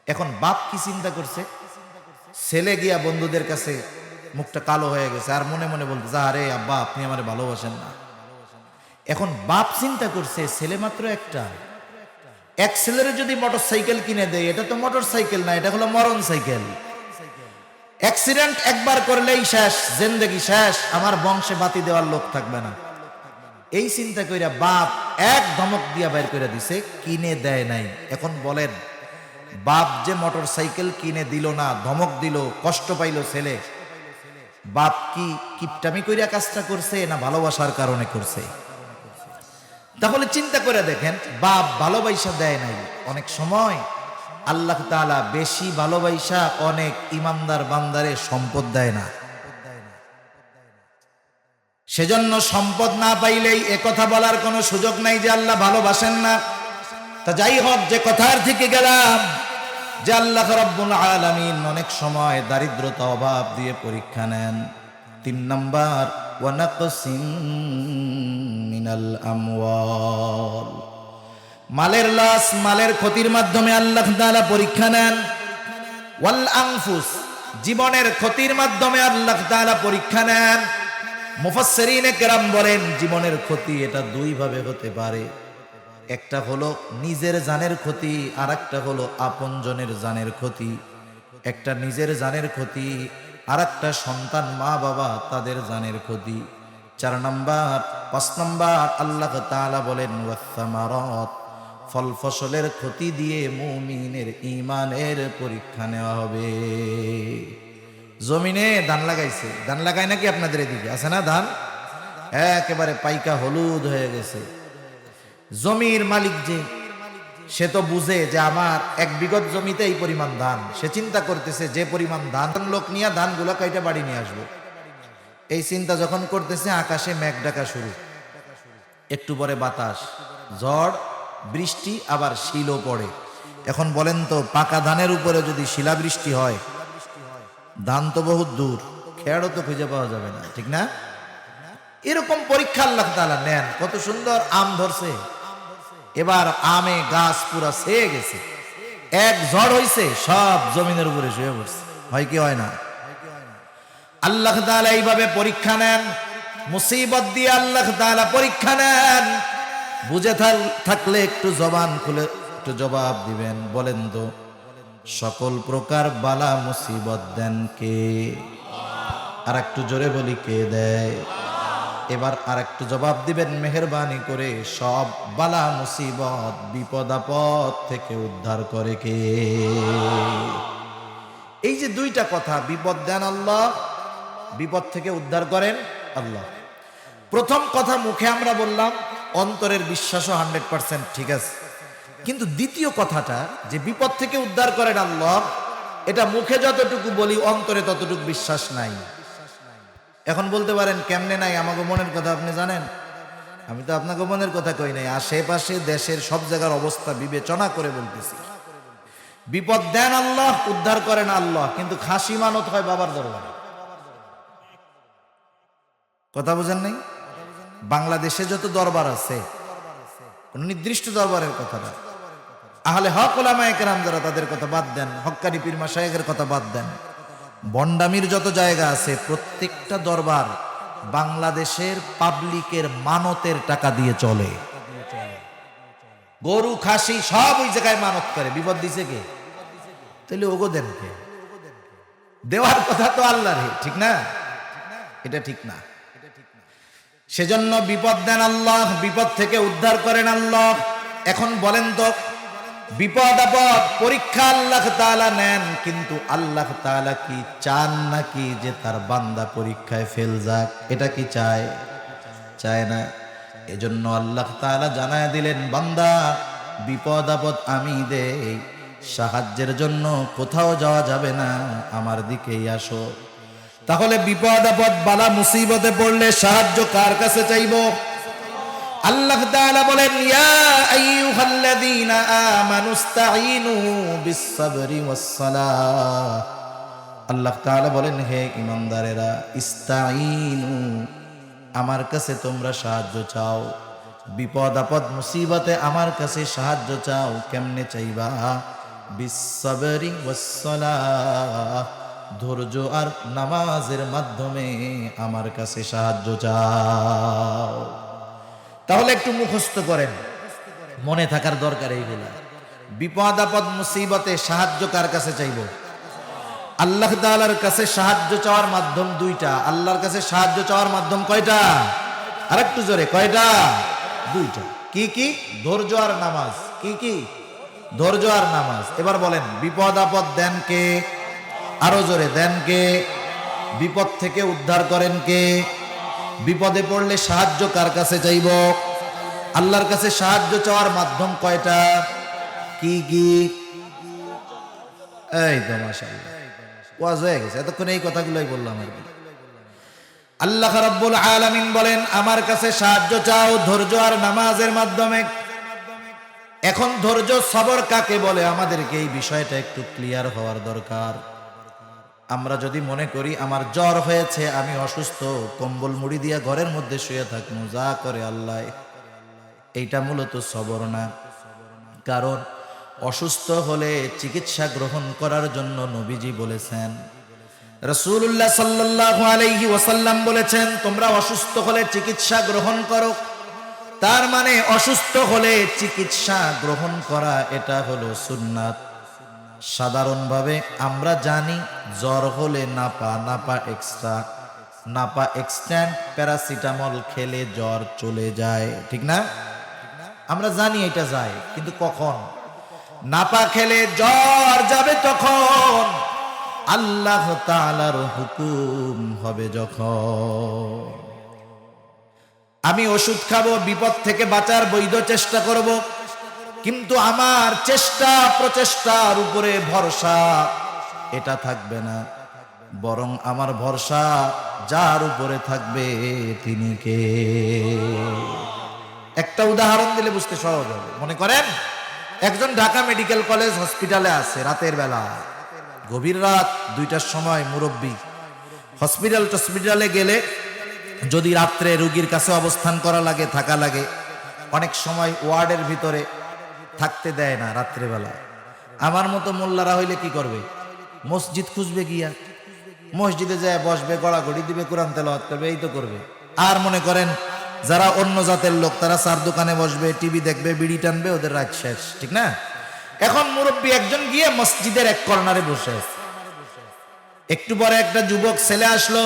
এখন বাপ কি চিন্তা করছে, ছেলে গিয়া বন্ধুদের কাছে মুখটা কালো হয়ে গেছে, আর মনে মনে বলতেছে, আরে আব্বা আপনি আমারে ভালোবাসেন না। এখন বাপ চিন্তা করছে, ছেলে মাত্র একটা, এক ছেলের যদি মোটরসাইকেল কিনে দেয়, এটা তো মোটরসাইকেল না, এটা হলো মরণ সাইকেল। অ্যাক্সিডেন্ট একবার করলেই শেষ, জিন্দেগি শেষ, আমার বংশে বাতি দেওয়ার লোক থাকবে না। এই চিন্তা কইরা বাপ এক ধমক দিয়া বের করে দিছে, কিনে দেয় নাই। এখন বলেন, বাপ যে মোটরসাইকেল কিনে দিল না, ধমক দিল, কষ্ট পাইল ছেলে, বাপ কি কিপটামি কইরা কাজটা করছে না ভালোবাসার কারণে করছে? তাহলে চিন্তা করে দেখেন, বাপ ভালোবাসা দেয় নাই। অনেক সময় আল্লাহ তাআলা বেশি ভালোবাসা অনেক ইমানদার বান্দারে সম্পদ দেয় না। সেজন্য সম্পদ না পাইলেই একথা বলার কোনো সুযোগ নাই যে আল্লাহ ভালোবাসেন না। তা যাই হোক, যে কথার থেকে গেলাম, যে আল্লাহ রাব্বুল আলামিন অনেক সময় দারিদ্রতা অভাব দিয়ে পরীক্ষা নেন। 3 নাম্বার, ওয়া নাকসিম মিনাল আমওয়াল, মালের লস, মালের ক্ষতির মাধ্যমে আল্লাহ তাআলা পরীক্ষা নেন। ওয়াল আনফুস, জীবনের ক্ষতির মাধ্যমে আল্লাহ তাআলা পরীক্ষা নেন। মুফাসসিরিনে কেরাম বলেন, জীবনের ক্ষতি এটা দুই ভাবে হতে পারে, একটা হলো নিজের জানের ক্ষতি, আর একটা হলো আপনজনের জানের ক্ষতি। একটা নিজের জানের ক্ষতি, আর একটা সন্তান মা বাবা তাদের জানের ক্ষতি। 4 নাম্বার, 5 নাম্বার আল্লাহ তাআলা বলেন, ওয়াসসামারাত, ফল ফসলের ক্ষতি দিয়ে মুমিনের ঈমানের পরীক্ষা নেওয়া হবে। জমিনে ধান লাগাইছে, ধান লাগায় নাকি আপনাদের এদিকে আছে না ধান? একেবারে পাইকা হলুদ হয়ে গেছে। জমির মালিক যে, সে তো বুঝে যে আমার 1 বিঘত জমিতে এই পরিমাণ ধান, সে চিন্তা করতেছে যে পরিমাণ ধান লোক নিয়ে ধানগুলো কাইটা বাড়ি নিয়ে আসবো। এই চিন্তা যখন করতেছে, আকাশে মেঘ ডাকা শুরু, একটু পরে বাতাস, ঝড়, বৃষ্টি, আবার শিলও পড়ে। এখন বলেন তো, পাকা ধানের উপরে যদি শিলাবৃষ্টি হয়, ধান তো বহুত দূর, খেয়ারও তো খুঁজে পাওয়া যাবে না, ঠিক না? এরকম পরীক্ষা আল্লাহ তাআলা নেন। কত সুন্দর আম ধরছে, এবার আমে গাছ পুরা ছেয়ে গেছে, এক ঝড় হইছে, সব জমিনের উপরে শুয়ে পড়ছে। হয় কি হয় না? আল্লাহ তাআলা এইভাবে পরীক্ষা নেন, মুসিবত দিয়ে আল্লাহ তাআলা পরীক্ষা নেন। বুঝে থাকলে একটু জবান খুলে একটু জবাব দিবেন। বলেন তো, সকল প্রকার বালা মুসিবত দেন কে? আর একটু জোরে বলি, কে দেয়? এবার আর একটু জবাব দিবেন মেহেরবানি করে, সব বালা মুসিবত বিপদ আপদ থেকে উদ্ধার করে কে? এই যে দুইটা কথা, বিপদ দেন আল্লাহ, বিপদ থেকে উদ্ধার করেন আল্লাহ। প্রথম কথা মুখে আমরা বললাম, অন্তরের বিশ্বাসও 100% ঠিক আছে, কিন্তু দ্বিতীয় কথাটা যে বিপদ থেকে উদ্ধার করেন আল্লাহ, এটা মুখে যতটুকু বলি অন্তরে ততটুকু বিশ্বাস নাই। এখন বলতে পারেন কেমনে নাই, আমাকে মনের কথা আপনি জানেন? আমি তো আপনাকে মনের কথা কই নাই, আশেপাশে দেশের সব জায়গার অবস্থা বিবেচনা করে বলতেছি। বিপদ দেন আল্লাহ, উদ্ধার করেন আল্লাহ, কিন্তু খাসি মানত হয় বাবার দরবারে। কথা বুঝেন নাই? বাংলাদেশে যত দরবার আছে কোন নির্দিষ্ট দরবারের কথা না, আহলে হক ওলামায়ে কেরাম যারা তাদের কথা বাদ দেন, হক্কানি পীর মাশায়েখের কথা বাদ দেন, বন্ডামির যত জায়গা আছে প্রত্যেকটা দরবার বাংলাদেশের পাবলিকের মানতের টাকা দিয়ে চলে। গরু খাসি সব ওই জায়গায় মানত করে। বিপদ দিছে কে? তাহলে ওগো দেন কে? দেওয়ার কথা তো আল্লাহরই, ঠিক না? এটা ঠিক না। সেজন্য বিপদ দেন আল্লাহ, বিপদ থেকে উদ্ধার করেন আল্লাহ। এখন বলেন তো, বিপদ আপদ পরীক্ষা আল্লাহ তাআলা নেন, কিন্তু আল্লাহ তাআলা কি চান নাকি যে তার বান্দা পরীক্ষায় ফেল যাক? এটা কি চায়? চায় না। এজন্য আল্লাহ তাআলা জানায় দিলেন, বান্দা বিপদ আপদ আমি দেই, সাহায্যের জন্য কোথাও যাওয়া যাবে না, আমার দিকেই আসো। তাহলে বিপদ আপদ বালা মুসিবতে পড়লে সাহায্য কার কাছে চাইব? আল্লাহ তাআলা বলেন, ইয়া আইয়ুহাল্লাযীনা আমানুস্তাঈনু বিস-সাবরি ওয়াস-সালাহ। আল্লাহ তাআলা বলেন, হে ঈমানদারেরা, ইস্তাঈনু, আমার কাছে তোমরা সাহায্য চাও। বিপদ আপদ মুসিবতে আমার কাছে সাহায্য চাও। কেমনে চাইবা? বিস-সাবরি ওয়াস-সালাহ, ধৈর্য আর নামাজের মাধ্যমে আমার কাছে সাহায্য চাও। তাহলে একটু মুখস্থ করেন, মনে থাকার দরকার এইগুলা। বিপদ আপদ মুসিবতে সাহায্য কার কাছে চাইব? আল্লাহ তাআলার কাছে সাহায্য চাওয়ার মাধ্যম দুইটা। আল্লাহর কাছে সাহায্য চাওয়ার মাধ্যম কয়টা? আরেকটু জোরে, কয়টা? দুইটা। কি কি? ধৈর্য আর নামাজ। কি কি? ধৈর্য আর নামাজ। এবার বলেন, বিপদ আপদ দেন কে? আরো জোরে, দেন কে? বিপদ থেকে উদ্ধার করেন কে? বিপদে পড়লে সাহায্য কার কাছে চাইব? আল্লাহর কাছে সাহায্য চাওয়ার মাধ্যম কয়টা? কি কি? এই তো মাশাআল্লাহ, ওয়াজ হয়ে গেছে। এতক্ষণ এই কথাগুলোই বললাম আর কি। আল্লাহ রাব্বুল আলামিন বলেন, আমার কাছে সাহায্য চাও ধৈর্য আর নামাজের মাধ্যমে। এখন ধৈর্য সবর কাকে বলে? আমাদেরকে এই বিষয়টা একটু ক্লিয়ার হওয়ার দরকার। আমরা যদি মনে করি আমার জ্বর হয়েছে, আমি অসুস্থ, কম্বল মুড়ি দিয়া ঘরের মধ্যে শুয়ে থাকবো, যা করে আল্লাহ, এইটা মূলত সবর না। কারণ অসুস্থ হলে চিকিৎসা গ্রহণ করার জন্য নবীজি বলেছেন, রাসূলুল্লাহ সাল্লাল্লাহু আলাইহি ওয়াসাল্লাম বলেছেন, তোমরা অসুস্থ হলে চিকিৎসা গ্রহণ করো। তার মানে অসুস্থ হলে চিকিৎসা গ্রহণ করা, এটা হলো সুন্নাত। সাধারণভাবে আমরা জানি জ্বর হলে নাপা এক্সট্রা, নাপা এক্সট্যান্ট প্যারাসিটামল খেলে জ্বর চলে যায়, ঠিক না? আমরা জানি এটা যায়, কিন্তু কখন? নাপা খেলে জ্বর যাবে তখন, আল্লাহ তাআলার হুকুম হবে যখন। আমি ওষুধ খাবো, বিপদ থেকে বাঁচার বৈধ চেষ্টা করব, কিন্তু আমার চেষ্টা প্রচেষ্টার উপরে ভরসা এটা থাকবে না, বরং আমার ভরসা যার উপরে থাকবে তিনি কে? একটা উদাহরণ দিলে বুঝতে সহজ হবে। মনে করেন একজন ঢাকা মেডিকেল কলেজ হসপিটালে আছে, রাতের বেলা, গভীর রাত 2টার সময় মুরব্বী। হসপিটালে গেলে যদি রাত্রে রোগীর কাছে অবস্থান করা লাগে, থাকা লাগে, অনেক সময় ওয়ার্ডের ভিতরে থাকতে দেয় না রাত্রেবেলা। আমার মতো মোল্লারা হইলে কি করবে? মসজিদ খুঁজবে, গিয়া মসজিদে যায় বসবে, গড়াগড়ি দিবে, কোরআন তেলাওয়াত করবে, এই তো করবে। আর মনে করেন যারা অন্য জাতের লোক, তারা চার দোকানে বসবে, টিভি দেখবে, বিড়ি টানবে, ওদের রাত শেষ, ঠিক না? এখন মুরব্বী একজন গিয়ে মসজিদের এক কর্নারে বসে আছে। একটু পরে একটা যুবক ছেলে আসলো,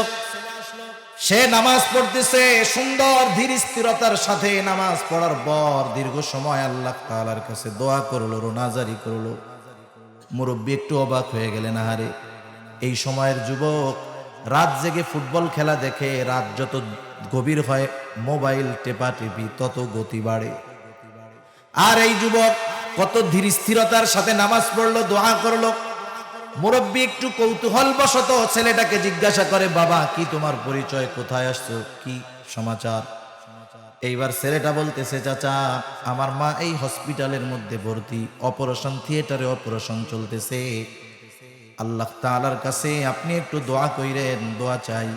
সে নামাজ পড়তেছে, সুন্দর ধীর স্থিরতার সাথে নামাজ পড়ার পর দীর্ঘ সময় আল্লাহ তাআলার কাছে দোয়া করলো, রোনাজারি করলো। মুরব্বী একটু অবাক হয়ে গেলেন, আহারে, এই সময়ের যুবক রাত জেগে ফুটবল খেলা দেখে, রাত যত গভীর হয় মোবাইল টেপা টেপি তত গতি বাড়ে। আর এই যুবক কত ধীর স্থিরতার সাথে নামাজ পড়লো, দোয়া করলো। মুরব্বী একটু কৌতূহল বশত ছেলেটাকে জিজ্ঞাসা করে, বাবা কি তোমার পরিচয়, কোথায় আসছো, কি সমাচার? এইবার ছেলেটা বলতেছে, চাচা আমার মা এই হসপিটালের মধ্যে ভর্তি, অপারেশন থিয়েটারে অপারেশন চলতেছে। আল্লাহ তাআলার কাছে আপনি একটু দোয়া কইরেন, দোয়া চাই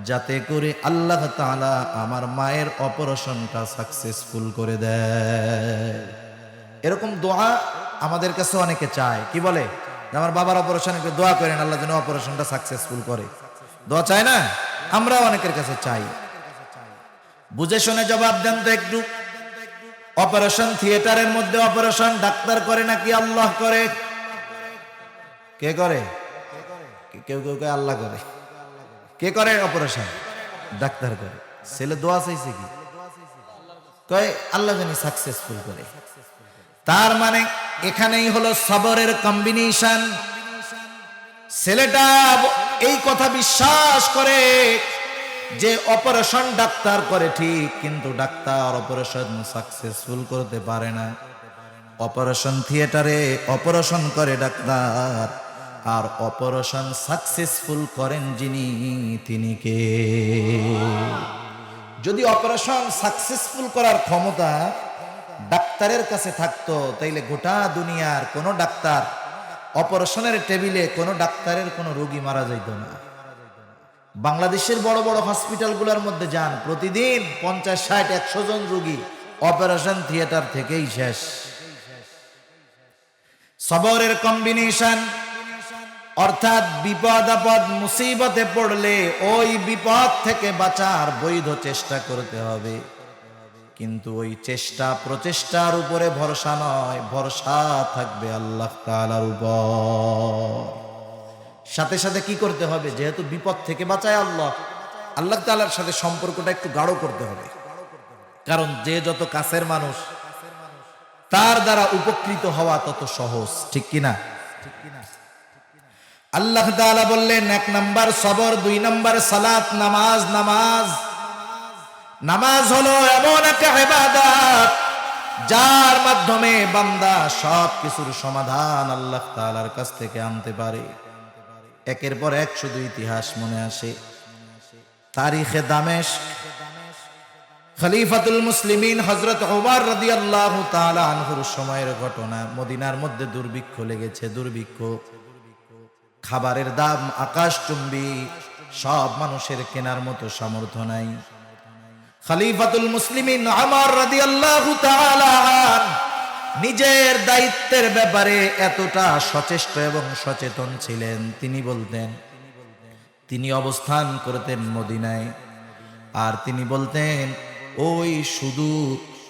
যাতে করে আল্লাহ তাআলা আমার মায়ের অপারেশনটা সাকসেসফুল করে দেয়। এরকম দোয়া আমাদের কাছে অনেকে চায়, কি বলে যে আমার বাবার অপারেশন একটু দোয়া করেন, আল্লাহ যেন অপারেশনটা সাকসেসফুল করে। দোয়া চায় না? আমরা অনেকের কাছে চাই। বুঝে শুনে জবাব দেন তো একটু। অপারেশন থিয়েটারের মধ্যে অপারেশন ডাক্তার করে নাকি আল্লাহ করে? কে করে? কেউ কেউ আল্লাহ করে। কে করে অপারেশন? ডাক্তার করে। ছেলে দোয়া চাইছে কি? কয় আল্লাহ জানি সাকসেসফুল করে। তার মানে এখানেই হলো সবরের কম্বিনেশন। ছেলেটা এই কথা বিশ্বাস করে যে অপারেশন ডাক্তার করে ঠিক, কিন্তু ডাক্তার অপারেশন সাকসেসফুল করতে পারে না। অপারেশন থিয়েটারে অপারেশন করে ডাক্তার, আর অপারেশন সাকসেসফুল করেন যিনি, তিনি কে? যদি অপারেশন সাকসেসফুল করার ক্ষমতা ডাক্তারের কাছে থাকতো, তাইলে গোটা দুনিয়ার কোনো ডাক্তার অপারেশনের টেবিলে কোনো ডাক্তারের কোনো রোগী মারা যাইত না। বাংলাদেশের বড় বড় হসপিটালগুলোর মধ্যে যান, প্রতিদিন 50, 60, 100 জন রোগী অপারেশন থিয়েটার থেকেই শেষ। সবরের কম্বিনেশন, অর্থাৎ বিপদ আপদ মুসিবতে পড়লে ওই বিপদ থেকে বাঁচার বৈধ চেষ্টা করতে হবে, কিন্তু ওই চেষ্টা প্রচেষ্টার উপরে ভরসা নয়, ভরসা থাকবে আল্লাহ তাআলার উপর। সাথে সাথে কি করতে হবে? যেহেতু বিপদ থেকে বাঁচায় আল্লাহ, আল্লাহ তাআলার সাথে সম্পর্কটা একটু গাঢ় করতে হবে। কারণ যে যত কাছের মানুষ, তার দ্বারা উপকৃত হওয়া তত সহজ, ঠিক কিনা? আল্লাহ তাআলা বললেন, 1 নাম্বার সবর, 2 নাম্বার সালাত, নামাজ। নামাজ হলো এমন একটা ইবাদত যার মাধ্যমে বান্দা সব কিছুর সমাধান আল্লাহ তাআলার কাছ থেকে আনতে পারে। একের পর এক শুধু ইতিহাস মনে আসে। তারিখে দামেস্ক, খলিফাতুল মুসলিমিন হযরত ওমর রাদিয়াল্লাহু তাআলা আনহুর সময়ের ঘটনা। মদিনার মধ্যে দুর্ভিক্ষ লেগেছে, দুর্ভিক্ষ, খাবারের দাম আকাশচুম্বী, সব মানুষের কেনার মতো সামর্থ্য নাই। খলিফাতুল মুসলিমিন ওমর রাদিয়াল্লাহু তাআলা নিজের দায়িত্বের ব্যাপারে এতটা সচেষ্ট এবং সচেতন ছিলেন, তিনি বলতেন, তিনি অবস্থান করতেন মদিনায়, আর তিনি বলতেন, ওই শুধু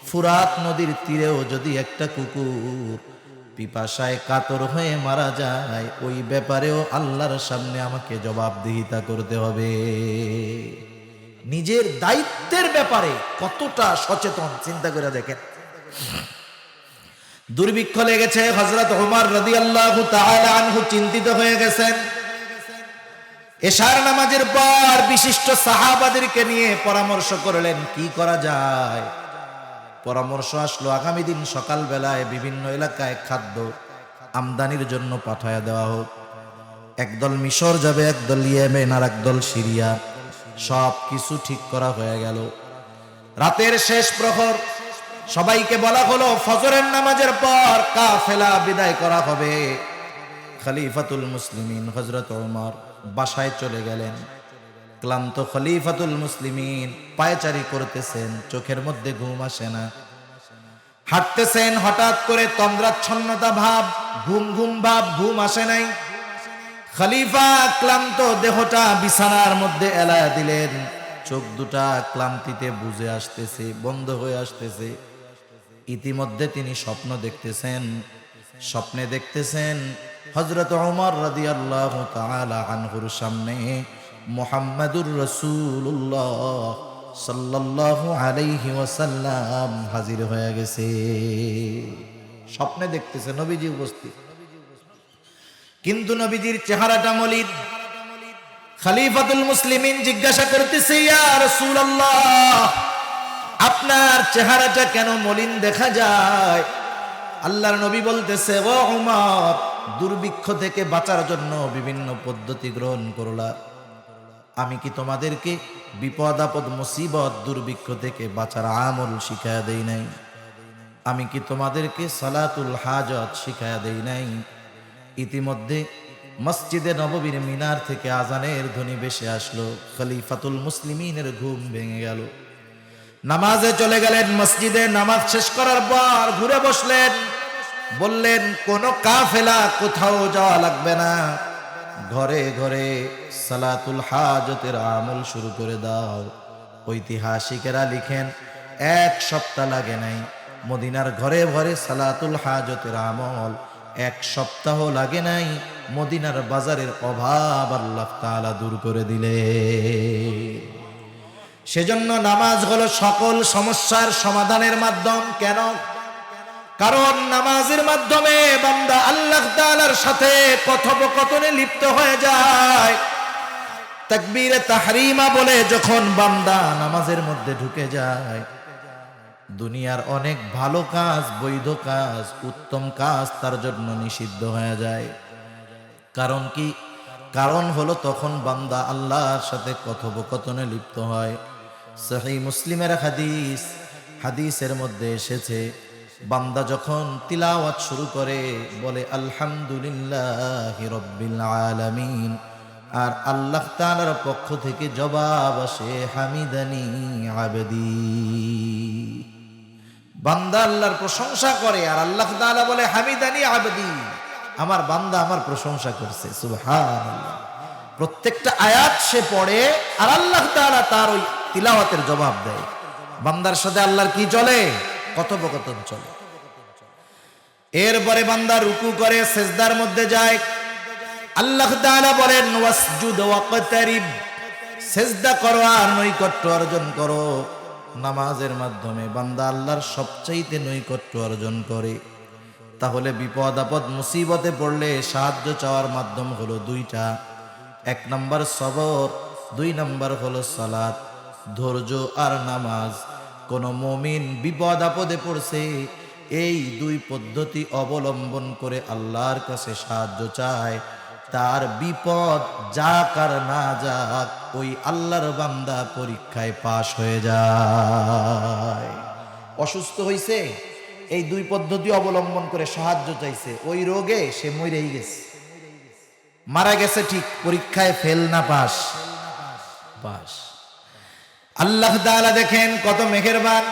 ফুরাত নদীর তীরেও যদি একটা কুকুর পিপাসায় কাতর হয়ে মারা যায়, ওই ব্যাপারেও আল্লাহর সামনে আমাকে জবাবদিহিতা করতে হবে। নিজের দায়িত্বের ব্যাপারে কতটা সচেতন চিন্তা করে দেখেন। দুর্ভিক্ষ লেগেছে, হযরত ওমর রাদিয়াল্লাহু তাআলা আনহু চিন্তিত হয়ে গেছেন। এশার নামাজের পর বিশিষ্ট সাহাবাদেরকে নিয়ে পরামর্শ করলেন কি করা যায়। পরামর্শ আসলো, আগামী দিন সকাল বেলায় বিভিন্ন এলাকায় খাদ্য আমদানির জন্য পাঠায়া দেওয়া হোক। একদল মিশর যাবে, একদল ইয়েমেন, আর একদল সিরিয়া। সব কিছু ঠিক করা হয়ে গেল। রাতের শেষ প্রহর সবাইকে বলা হলো, ফজরের নামাজের পর কাফেলা বিদায় করা হবে। খলিফাতুল মুসলিমিন হযরত ওমর বাসায় চলে গেলেন। ক্লান্ত খলিফাতুল মুসলিমিন পায়চারি করতেছেন, চোখের মধ্যে ঘুম আসে না। হাঁটতেছেন, হঠাৎ করে তন্দ্রাচ্ছন্নতা ভাব, ঘুম ঘুম ভাব, ঘুম আসে নাই। খলিফা ক্লান্ত দেহটা বিছানার মধ্যে এলায়া দিলেন। চোখ দুটা ক্লান্তিতে বুজে আসতেছে, বন্ধ হয়ে আসতেছে। ইতিমধ্যে তিনি স্বপ্ন দেখতেছেন। স্বপ্নে দেখতেছেন হযরত ওমর রাদিয়াল্লাহু তাআলা আনহুর সামনে মুহাম্মাদুর রাসূলুল্লাহ সাল্লাল্লাহু আলাইহি ওয়াসাল্লাম হাজির হয়ে গেছে। স্বপ্নে দেখতেছে নবীজি উপস্থিত, কিন্তু নবীজির চেহারাটা মলিন। খলিফাতুল মুসলিমিন জিজ্ঞাসা করতেছে, ইয়া রাসূলুল্লাহ, আপনার চেহারাটা কেন মলিন দেখা যায়? আল্লাহর নবী বলতেছে, ও ওমর, দুর্ভিক্ষ থেকে বাঁচার জন্য বিভিন্ন পদ্ধতি গ্রহণ করলা, আমি কি তোমাদেরকে বিপদ আপদ মুসিবত দুর্ভিক্ষ থেকে বাঁচার আমল শিখায়া দেই নাই? আমি কি তোমাদেরকে সালাতুল হাজত শিখায়া দেই নাই? ইতিমধ্যে মসজিদে নববীর মিনার থেকে আজানের ধ্বনি ভেসে আসলো, খলিফাতুল মুসলিমিনের ঘুম ভেঙে গেল, নামাজে চলে গেলেন। মসজিদে নামাজ শেষ করার পর ঘুরে বসলেন, বললেন কোন কাফেলা কোথাও যাওয়া লাগবে না, ঘরে ঘরে সালাতুল হাজতের আমল শুরু করে দাও। ঐতিহাসিকেরা লিখেন 1 সপ্তাহ লাগে নাই, মদিনার ঘরে ঘরে সালাতুল হাজতের আমল 1 সপ্তাহ লাগে নাই, মদিনার বাজারের অভাব আল্লাহ তাআলা দূর করে দিলে। সেজন্য নামাজ হলো সকল সমস্যার সমাধানের মাধ্যম। কেন? কারণ নামাজের মাধ্যমে বান্দা আল্লাহ তাআলার সাথে কথোপকথনে লিপ্ত হয়ে যায়। তাকবীরে তাহরিমা বলে যখন বান্দা নামাজের মধ্যে ঢুকে যায়, দুনিয়ার অনেক ভালো কাজ, বৈধ কাজ, উত্তম কাজ তার জন্য নিষিদ্ধ হয়ে যায়। কারণ কি? কারণ হলো তখন বান্দা আল্লাহর সাথে কথোপকথনে লিপ্ত হয়। সহিহ মুসলিমের হাদিস, হাদিসের মধ্যে এসেছে, বান্দা যখন তিলাওয়াত শুরু করে বলে আলহামদুলিল্লাহি রাব্বিল আলামিন, আর আল্লাহ তাআলার পক্ষ থেকে জবাব আসে হামিদানি আবদি। বান্দা আল্লাহর প্রশংসা করে আর আল্লাহ তাআলা বলে হামিদানি আবদি, আমার বান্দা আমার প্রশংসা করছে। সুবহানাল্লাহ। প্রত্যেকটা আয়াত সে পড়ে আর আল্লাহ তাআলা তার ওই তিলাওয়াতের জবাব দেয়। বান্দার সাথে আল্লাহর কি চলে? কথোপকথন চলে। এরপরে বান্দা রুকু করে সিজদার মধ্যে যায়, আল্লাহ তাআলা বলেন ওয়াসজুদ ওয়াকতারিব, সিজদা করো আর নৈকট্য অর্জন করো। নামাজের মাধ্যমে বান্দা আল্লাহর সবচাইতে নৈকট্য অর্জন করে। তাহলে বিপদ আপদ মুসিবতে পড়লে সাহায্য চাওয়ার মাধ্যম হলো 2টা। 1 নম্বর সবর, 2 নম্বর হলো সালাত, ধৈর্য আর নামাজ। কোন মুমিন বিপদ আপদে পড়ছে, এই 2 পদ্ধতি অবলম্বন করে আল্লাহর কাছে সাহায্য চায়, তার বিপদ যাক আর না যাক ওই আল্লাহর বান্দা পরীক্ষায় পাশ হয়ে যায়। অসুস্থ হইছে, এই 2 পদ্ধতি অবলম্বন করে সাহায্য চাইছে, ওই রোগে সে মরেই গেছে, মারা গেছে ঠিক, পরীক্ষায় ফেল না পাস? পাস। আল্লাহ তাআলা দেখেন কত মেহেরবান।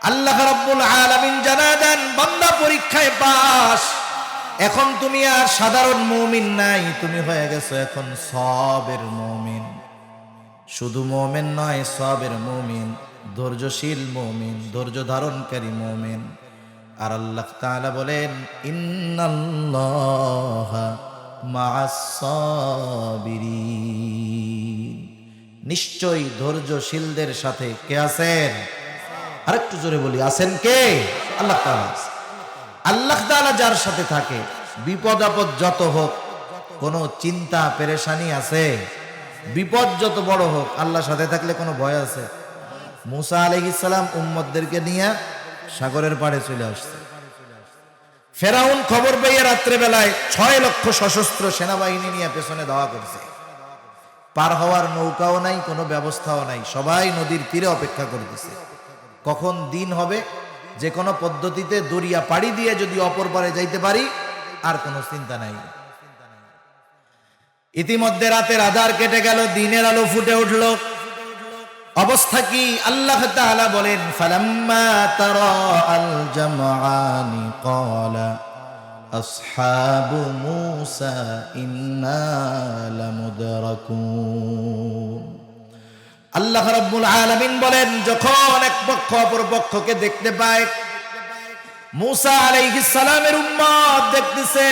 আল্লাহ রাব্বুল আলামিন জানা দেন বান্দা পরীক্ষায় পাস। এখন তুমি আর সাধারণ মুমিন নাই, তুমি হয়ে গেছো এখন সবের মুমিন। শুধু মুমিন নয়, সবের মুমিন, ধৈর্যশীল মুমিন, ধৈর্য ধারণকারী মুমিন। আর আল্লাহ তাআলা বলেন ইন্নাল্লাহা মা'আস সাবিরিন, নিশ্চয়ই ধৈর্যশীলদের সাথে কে আছেন? আরেকটু জোরে বলি, আছেন কে? আল্লাহ তাআলা। আল্লাহ তাআলা যার সাথে থাকে, বিপদ আপদ যত হোক, কোনো চিন্তা পেরেশানি আছে? বিপদ যত বড় হোক, আল্লাহর সাথে থাকলে কোনো ভয় আছে? মুসা আলাইহিস সালাম উম্মতদেরকে নিয়ে সাগরের পাড়ে চলে আসছে। ফেরাউন খবর পেয়ে রাত্রে বেলায় 6 লক্ষ সশস্ত্র সেনাবাহিনী নিয়ে পেছনে ধাওয়া করছে। পার হওয়ার নৌকাও নাই, কোনো ব্যবস্থাও নাই, সবাই নদীর তীরে অপেক্ষা করতেছে কখন দিন হবে, যে কোনো পদ্ধতিতে দরিয়া পাড়ি দিয়ে যদি অপর পারে যাইতে পারি, আর কোনো চিন্তা নাই। ইতিমধ্যে রাতের আধার কেটে গেল, দিনের আলো ফুটে উঠল। অবস্থা কি? আল্লাহ তাআলা বলেন ফালাম্মা তারা আল জামআনি ক্বালা আসহাবু মূসা ইন্না লামুদরাকুন। আল্লাহ রাব্বুল আলামিন বলেন যখন এক পক্ষ অপর পক্ষকে দেখতে পায়, মূসা আলাইহিস সালামের উম্মত দেখতেছে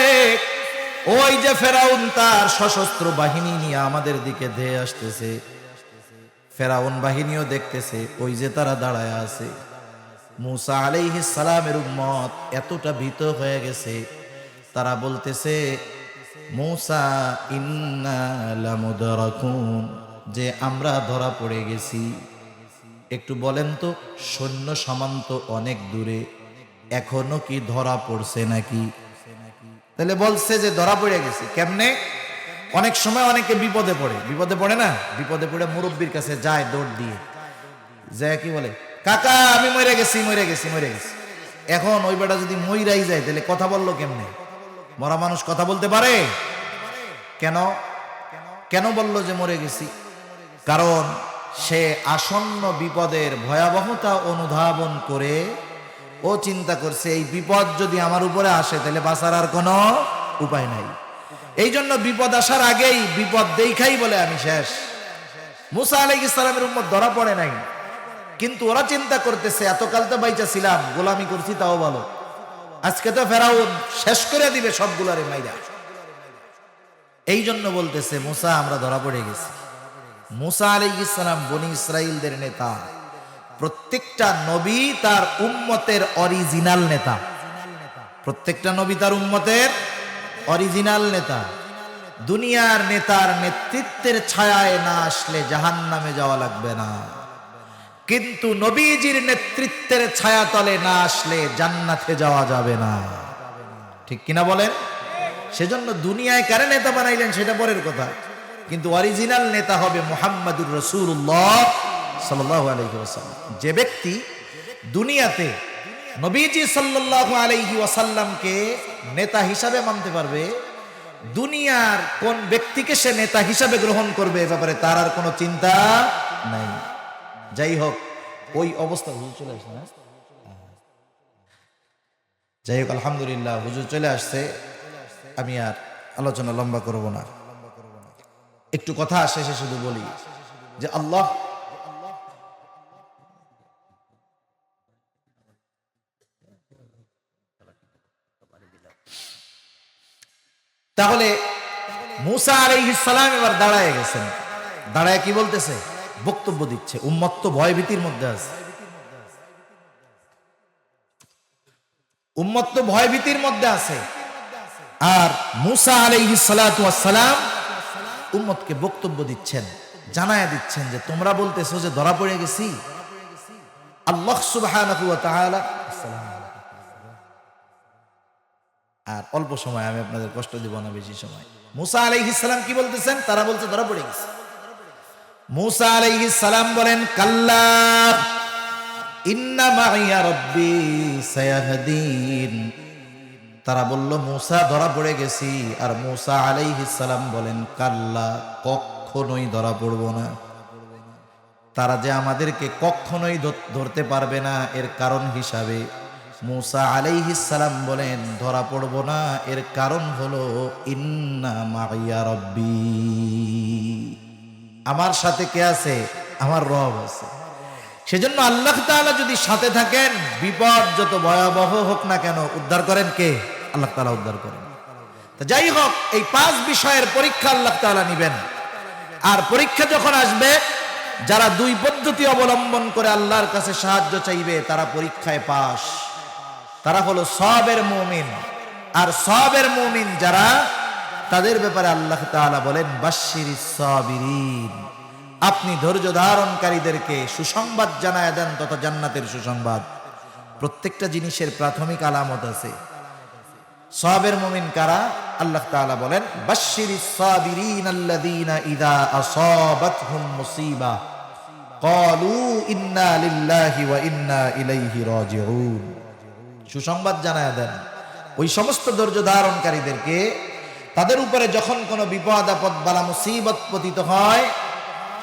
ওই যে ফেরাউন তার সশস্ত্র বাহিনী নিয়ে আমাদের দিকে ধেয়ে আসতেছে, ফেরাউন বাহিনীও দেখতেছে ওই যে তারা দাঁড়ায় আছে। মূসা আলাইহিস সালামের উম্মত এতটা ভীত হয়ে গেছে, তারা বলতেছে মূসা ইন্না লামুদরাকুন, যে আমরা ধরা পড়ে গেছি। একটু বলেন তো, সৈন্য সামন্ত অনেক দূরে, এখনো কি ধরা পড়ছে নাকি? তাহলে বলছে যে ধরা পড়ে গেছি কেমনে? অনেক সময় অনেকে বিপদে পড়ে না, বিপদে পড়ে মুরব্বীর কাছে যায় দৌড় দিয়ে, যায় কি বলে, কাকা আমি মরে গেছি। এখন ওই বেটা যদি মইরাই যায় তাহলে কথা বললো কেমনে? মরা মানুষ কথা বলতে পারে? কেন বলল যে মরে গেছি? কারণ সে আসন্ন বিপদের ভয়াবহতা অনুধাবন করে ও চিন্তা করছে এই বিপদ যদি আমার উপরে আসে তাহলে বাঁচার আর কোনো উপায় নাই। এই জন্য বিপদ আসার আগেই বিপদ দেখাই বলে আমি শেষ। মুসা আলাইহিস সালামের উম্মত ধরা পড়ে নাই, কিন্তু ওরা চিন্তা করতেছে এতকাল তো বাইচা ছিলাম, গোলামি করছি তাও ভালো, আজকে তো ফেরাউন শেষ করে দিবে সবগুলারে মাইরা। এই জন্য বলতেছে মুসা আমরা ধরা পড়ে গেছি। মুসা আলাইহিস সালাম বনি ইসরাইলদের নেতা, প্রত্যেকটা নবী তার উম্মতের অরিজিনাল নেতা, প্রত্যেকটা নবী তার উম্মতের অরিজিনাল নেতা। দুনিয়ার নেতার নেতৃত্বের ছায়ায় না আসলে জাহান্নামে যাওয়া লাগবে না, কিন্তু নবীজির নেতৃত্বের ছায়াতলে না আসলে জান্নাতে যাওয়া যাবে না। ঠিক কিনা বলেন? সেজন্য দুনিয়ায় কারে নেতা বানাইলেন সেটা পরের কথা, কিন্তু অরিজিনাল নেতা হবে মুহাম্মাদুর রাসূলুল্লাহ সাল্লাল্লাহু আলাইহি ওয়াসাল্লাম। যে ব্যক্তি দুনিয়াতে নবীজি সাল্লাল্লাহু আলাইহি ওয়াসাল্লামকে নেতা হিসাবে মানতে পারবে, দুনিয়ার কোন ব্যক্তিকে সে নেতা হিসাবে গ্রহণ করবে এ ব্যাপারে তার আর কোনো চিন্তা নাই। যাই হোক, ওই অবস্থা হুজুর চলে আসছে না? যাই হোক, আলহামদুলিল্লাহ হুজুর চলে আসছে, আমি আর আলোচনা লম্বা করব না। একটু কথা শেষে শুধু বলি যে আল্লাহ তাহলে মুসা আলাইহিস সালাম এবার দাঁড়ায় গেছেন, দাঁড়ায় কি বলতেছে? বক্তব্য দিচ্ছে। উম্মত তো ভয় ভীতির মধ্যে আছে, উম্মত তো ভয় ভীতির মধ্যে আছে। আর মুসা আলাইহিস সালাতু ওয়াস সালাম উম্মতকে বক্তব্য দিচ্ছেন, জানায়া দিচ্ছেন যে তোমরা বলতেছো যে ধরা পড়ে গেছি। আল্লাহ সুবহানাহু ওয়া তাআলা, আর অল্প সময়, আমি আপনাদের কষ্ট দিব না বেশি সময়। মুসা আলাইহিস সালাম কি বলতেছেন? তারা বলছে ধরা পড়ে গেছে। মুসা আলাইহিস সালাম বলেন কাল্লা ইন্না মাইয়া রাব্বি সায়াহদিন। তারা বলল মুসা ধরা পড়ে গেছি, আর মুসা আলাইহিস সালাম বলেন কাল্লা, কখনোই ধরা পড়ব না। তারা যে আমাদেরকে কখনোই ধরতে পারবে না এর কারণ হিসাবে মুসা আলাইহিস সালাম বলেন ধরা পড়ব না, এর কারণ হলো ইন্না মাইয়া রাব্বি, আমার সাথে কে আছে? আমার রব আছে। সেজন্য আল্লাহ তাআলা যদি সাথে থাকেন, বিপদ যত ভয়াবহ হোক না কেন উদ্ধার করেন কে? আল্লাহ তাআলা উদ্ধার করেন। তো যাই হোক, এই 5 বিষয়ের পরীক্ষা আল্লাহ তাআলা নিবেন। আর পরীক্ষা যখন আসবে, যারা 2 পদ্ধতি অবলম্বন করে আল্লাহর কাছে সাহায্য চাইবে তারা পরীক্ষায় পাস, তারা হলো সওয়াবের মুমিন। আর সওয়াবের মুমিন যারা, তাদের ব্যাপারে আল্লাহ তাআলা বলেন বাশশিরিস সাবিরিন, আপনি ধৈর্য ধারণকারীদেরকে সুসংবাদ জানায় দেন, তথা জান্নাতের সুসংবাদ। প্রত্যেকটা জিনিসের প্রাথমিক আলামত আছে। সওয়াবের মুমিন কারা? আল্লাহ তাআলা বলেন বাশশিরিস সাবিরিন আল্লাযীনা ইযা আসাবাতহুম মুসিবা ক্বালু ইন্না লিল্লাহি ওয়া ইন্না ইলাইহি রাজিউন। সুসংবাদ জানায় দেন ওই সমস্ত ধৈর্য ধারণকারীদেরকে, তাদের উপরে যখন কোনো বিপদ আপদ বালা মুসিবত পতিত হয়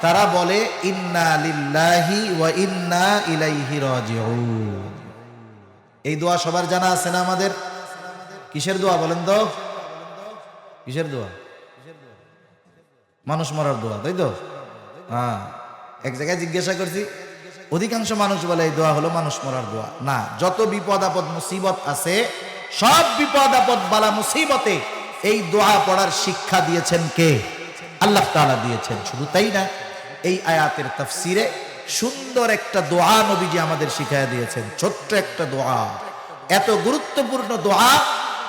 তারা বলে ইন্না লিল্লাহি ওয়া ইন্না ইলাইহি রাজিউন। এই দোয়া সবার জানা আছে না আমাদের? কিসের দোয়া বলেন তো? কিসের দোয়া? মানুষ মরার দোয়া, তাই তো? হ্যাঁ, এক জায়গায় জিজ্ঞাসা করছি, অধিকাংশ মানুষ বলে এই দোয়া হলো মানুষ মরার দোয়া। না, যত বিপদ আপদ মুসিবত আছে সব বিপদ আপদ বালা মুসিবতে এই দোয়া পড়ার শিক্ষা দিয়েছেন কে? আল্লাহ তাআলা দিয়েছেন। শুধু তাই না, এই আয়াতের তাফসিরে সুন্দর একটা দোয়া নবীজি আমাদের শিখাইয়া দিয়েছেন, ছোট্ট একটা দোয়া, এত গুরুত্বপূর্ণ দোয়া।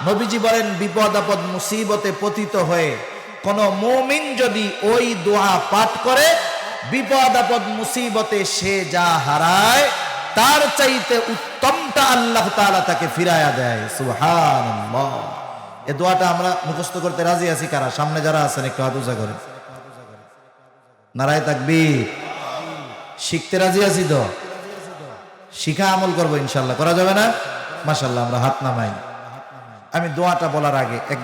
নবীজি বলেন বিপদ আপদ মুসিবতে পতিত হয়ে কোন মুমিন যদি ওই দোয়া পাঠ করে, বিপদ আপদ মুসিবতে সে যা হারায় তার চাইতে উত্তমটা আল্লাহ তাআলা তাকে ফিরায়া দেয়। সুবহানাল্লাহ। এই দোয়াটা আমরা মুখস্থ করতে রাজি আছি কারা? সামনে যারা আছেন একটু হাত উঁচা করেন। নারায়ে তাকবীর। শিখতে রাজি আছি তো? শিখা আমল করবো ইনশাল্লাহ, করা যাবে না? মাশাল্লাহ, আমরা হাত নামাই। আমি দোয়াটা বলার আগে এক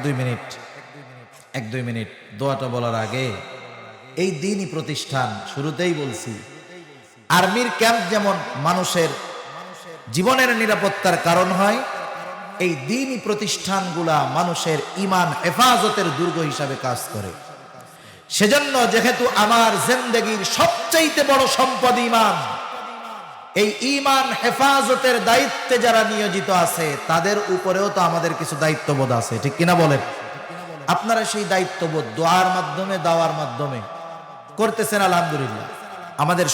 দুই মিনিট দোয়াটা বলার আগে এই দ্বীনি প্রতিষ্ঠান শুরুতেই বলছি, আর্মির ক্যাম্প যেমন মানুষের জীবনের নিরাপত্তার কারণ হয়, এই দ্বীনি প্রতিষ্ঠানগুলা মানুষের ঈমান হেফাজতের দুর্গ হিসাবে কাজ করে। সেজন্য যেহেতু আমার জিন্দেগীর সবচাইতে বড় সম্পদ ঈমান, এই ঈমান হেফাজতের দায়িত্বে যারা নিয়োজিত আছে তাদের উপরেও তো আমাদের কিছু দায়িত্ববোধ আছে, ঠিক কিনা বলেন? আপনারা সেই দায়িত্ববোধ দোয়ার মাধ্যমে, দাওয়ার মাধ্যমে করতেছেন, আলহামদুলিল্লাহ। আমাদের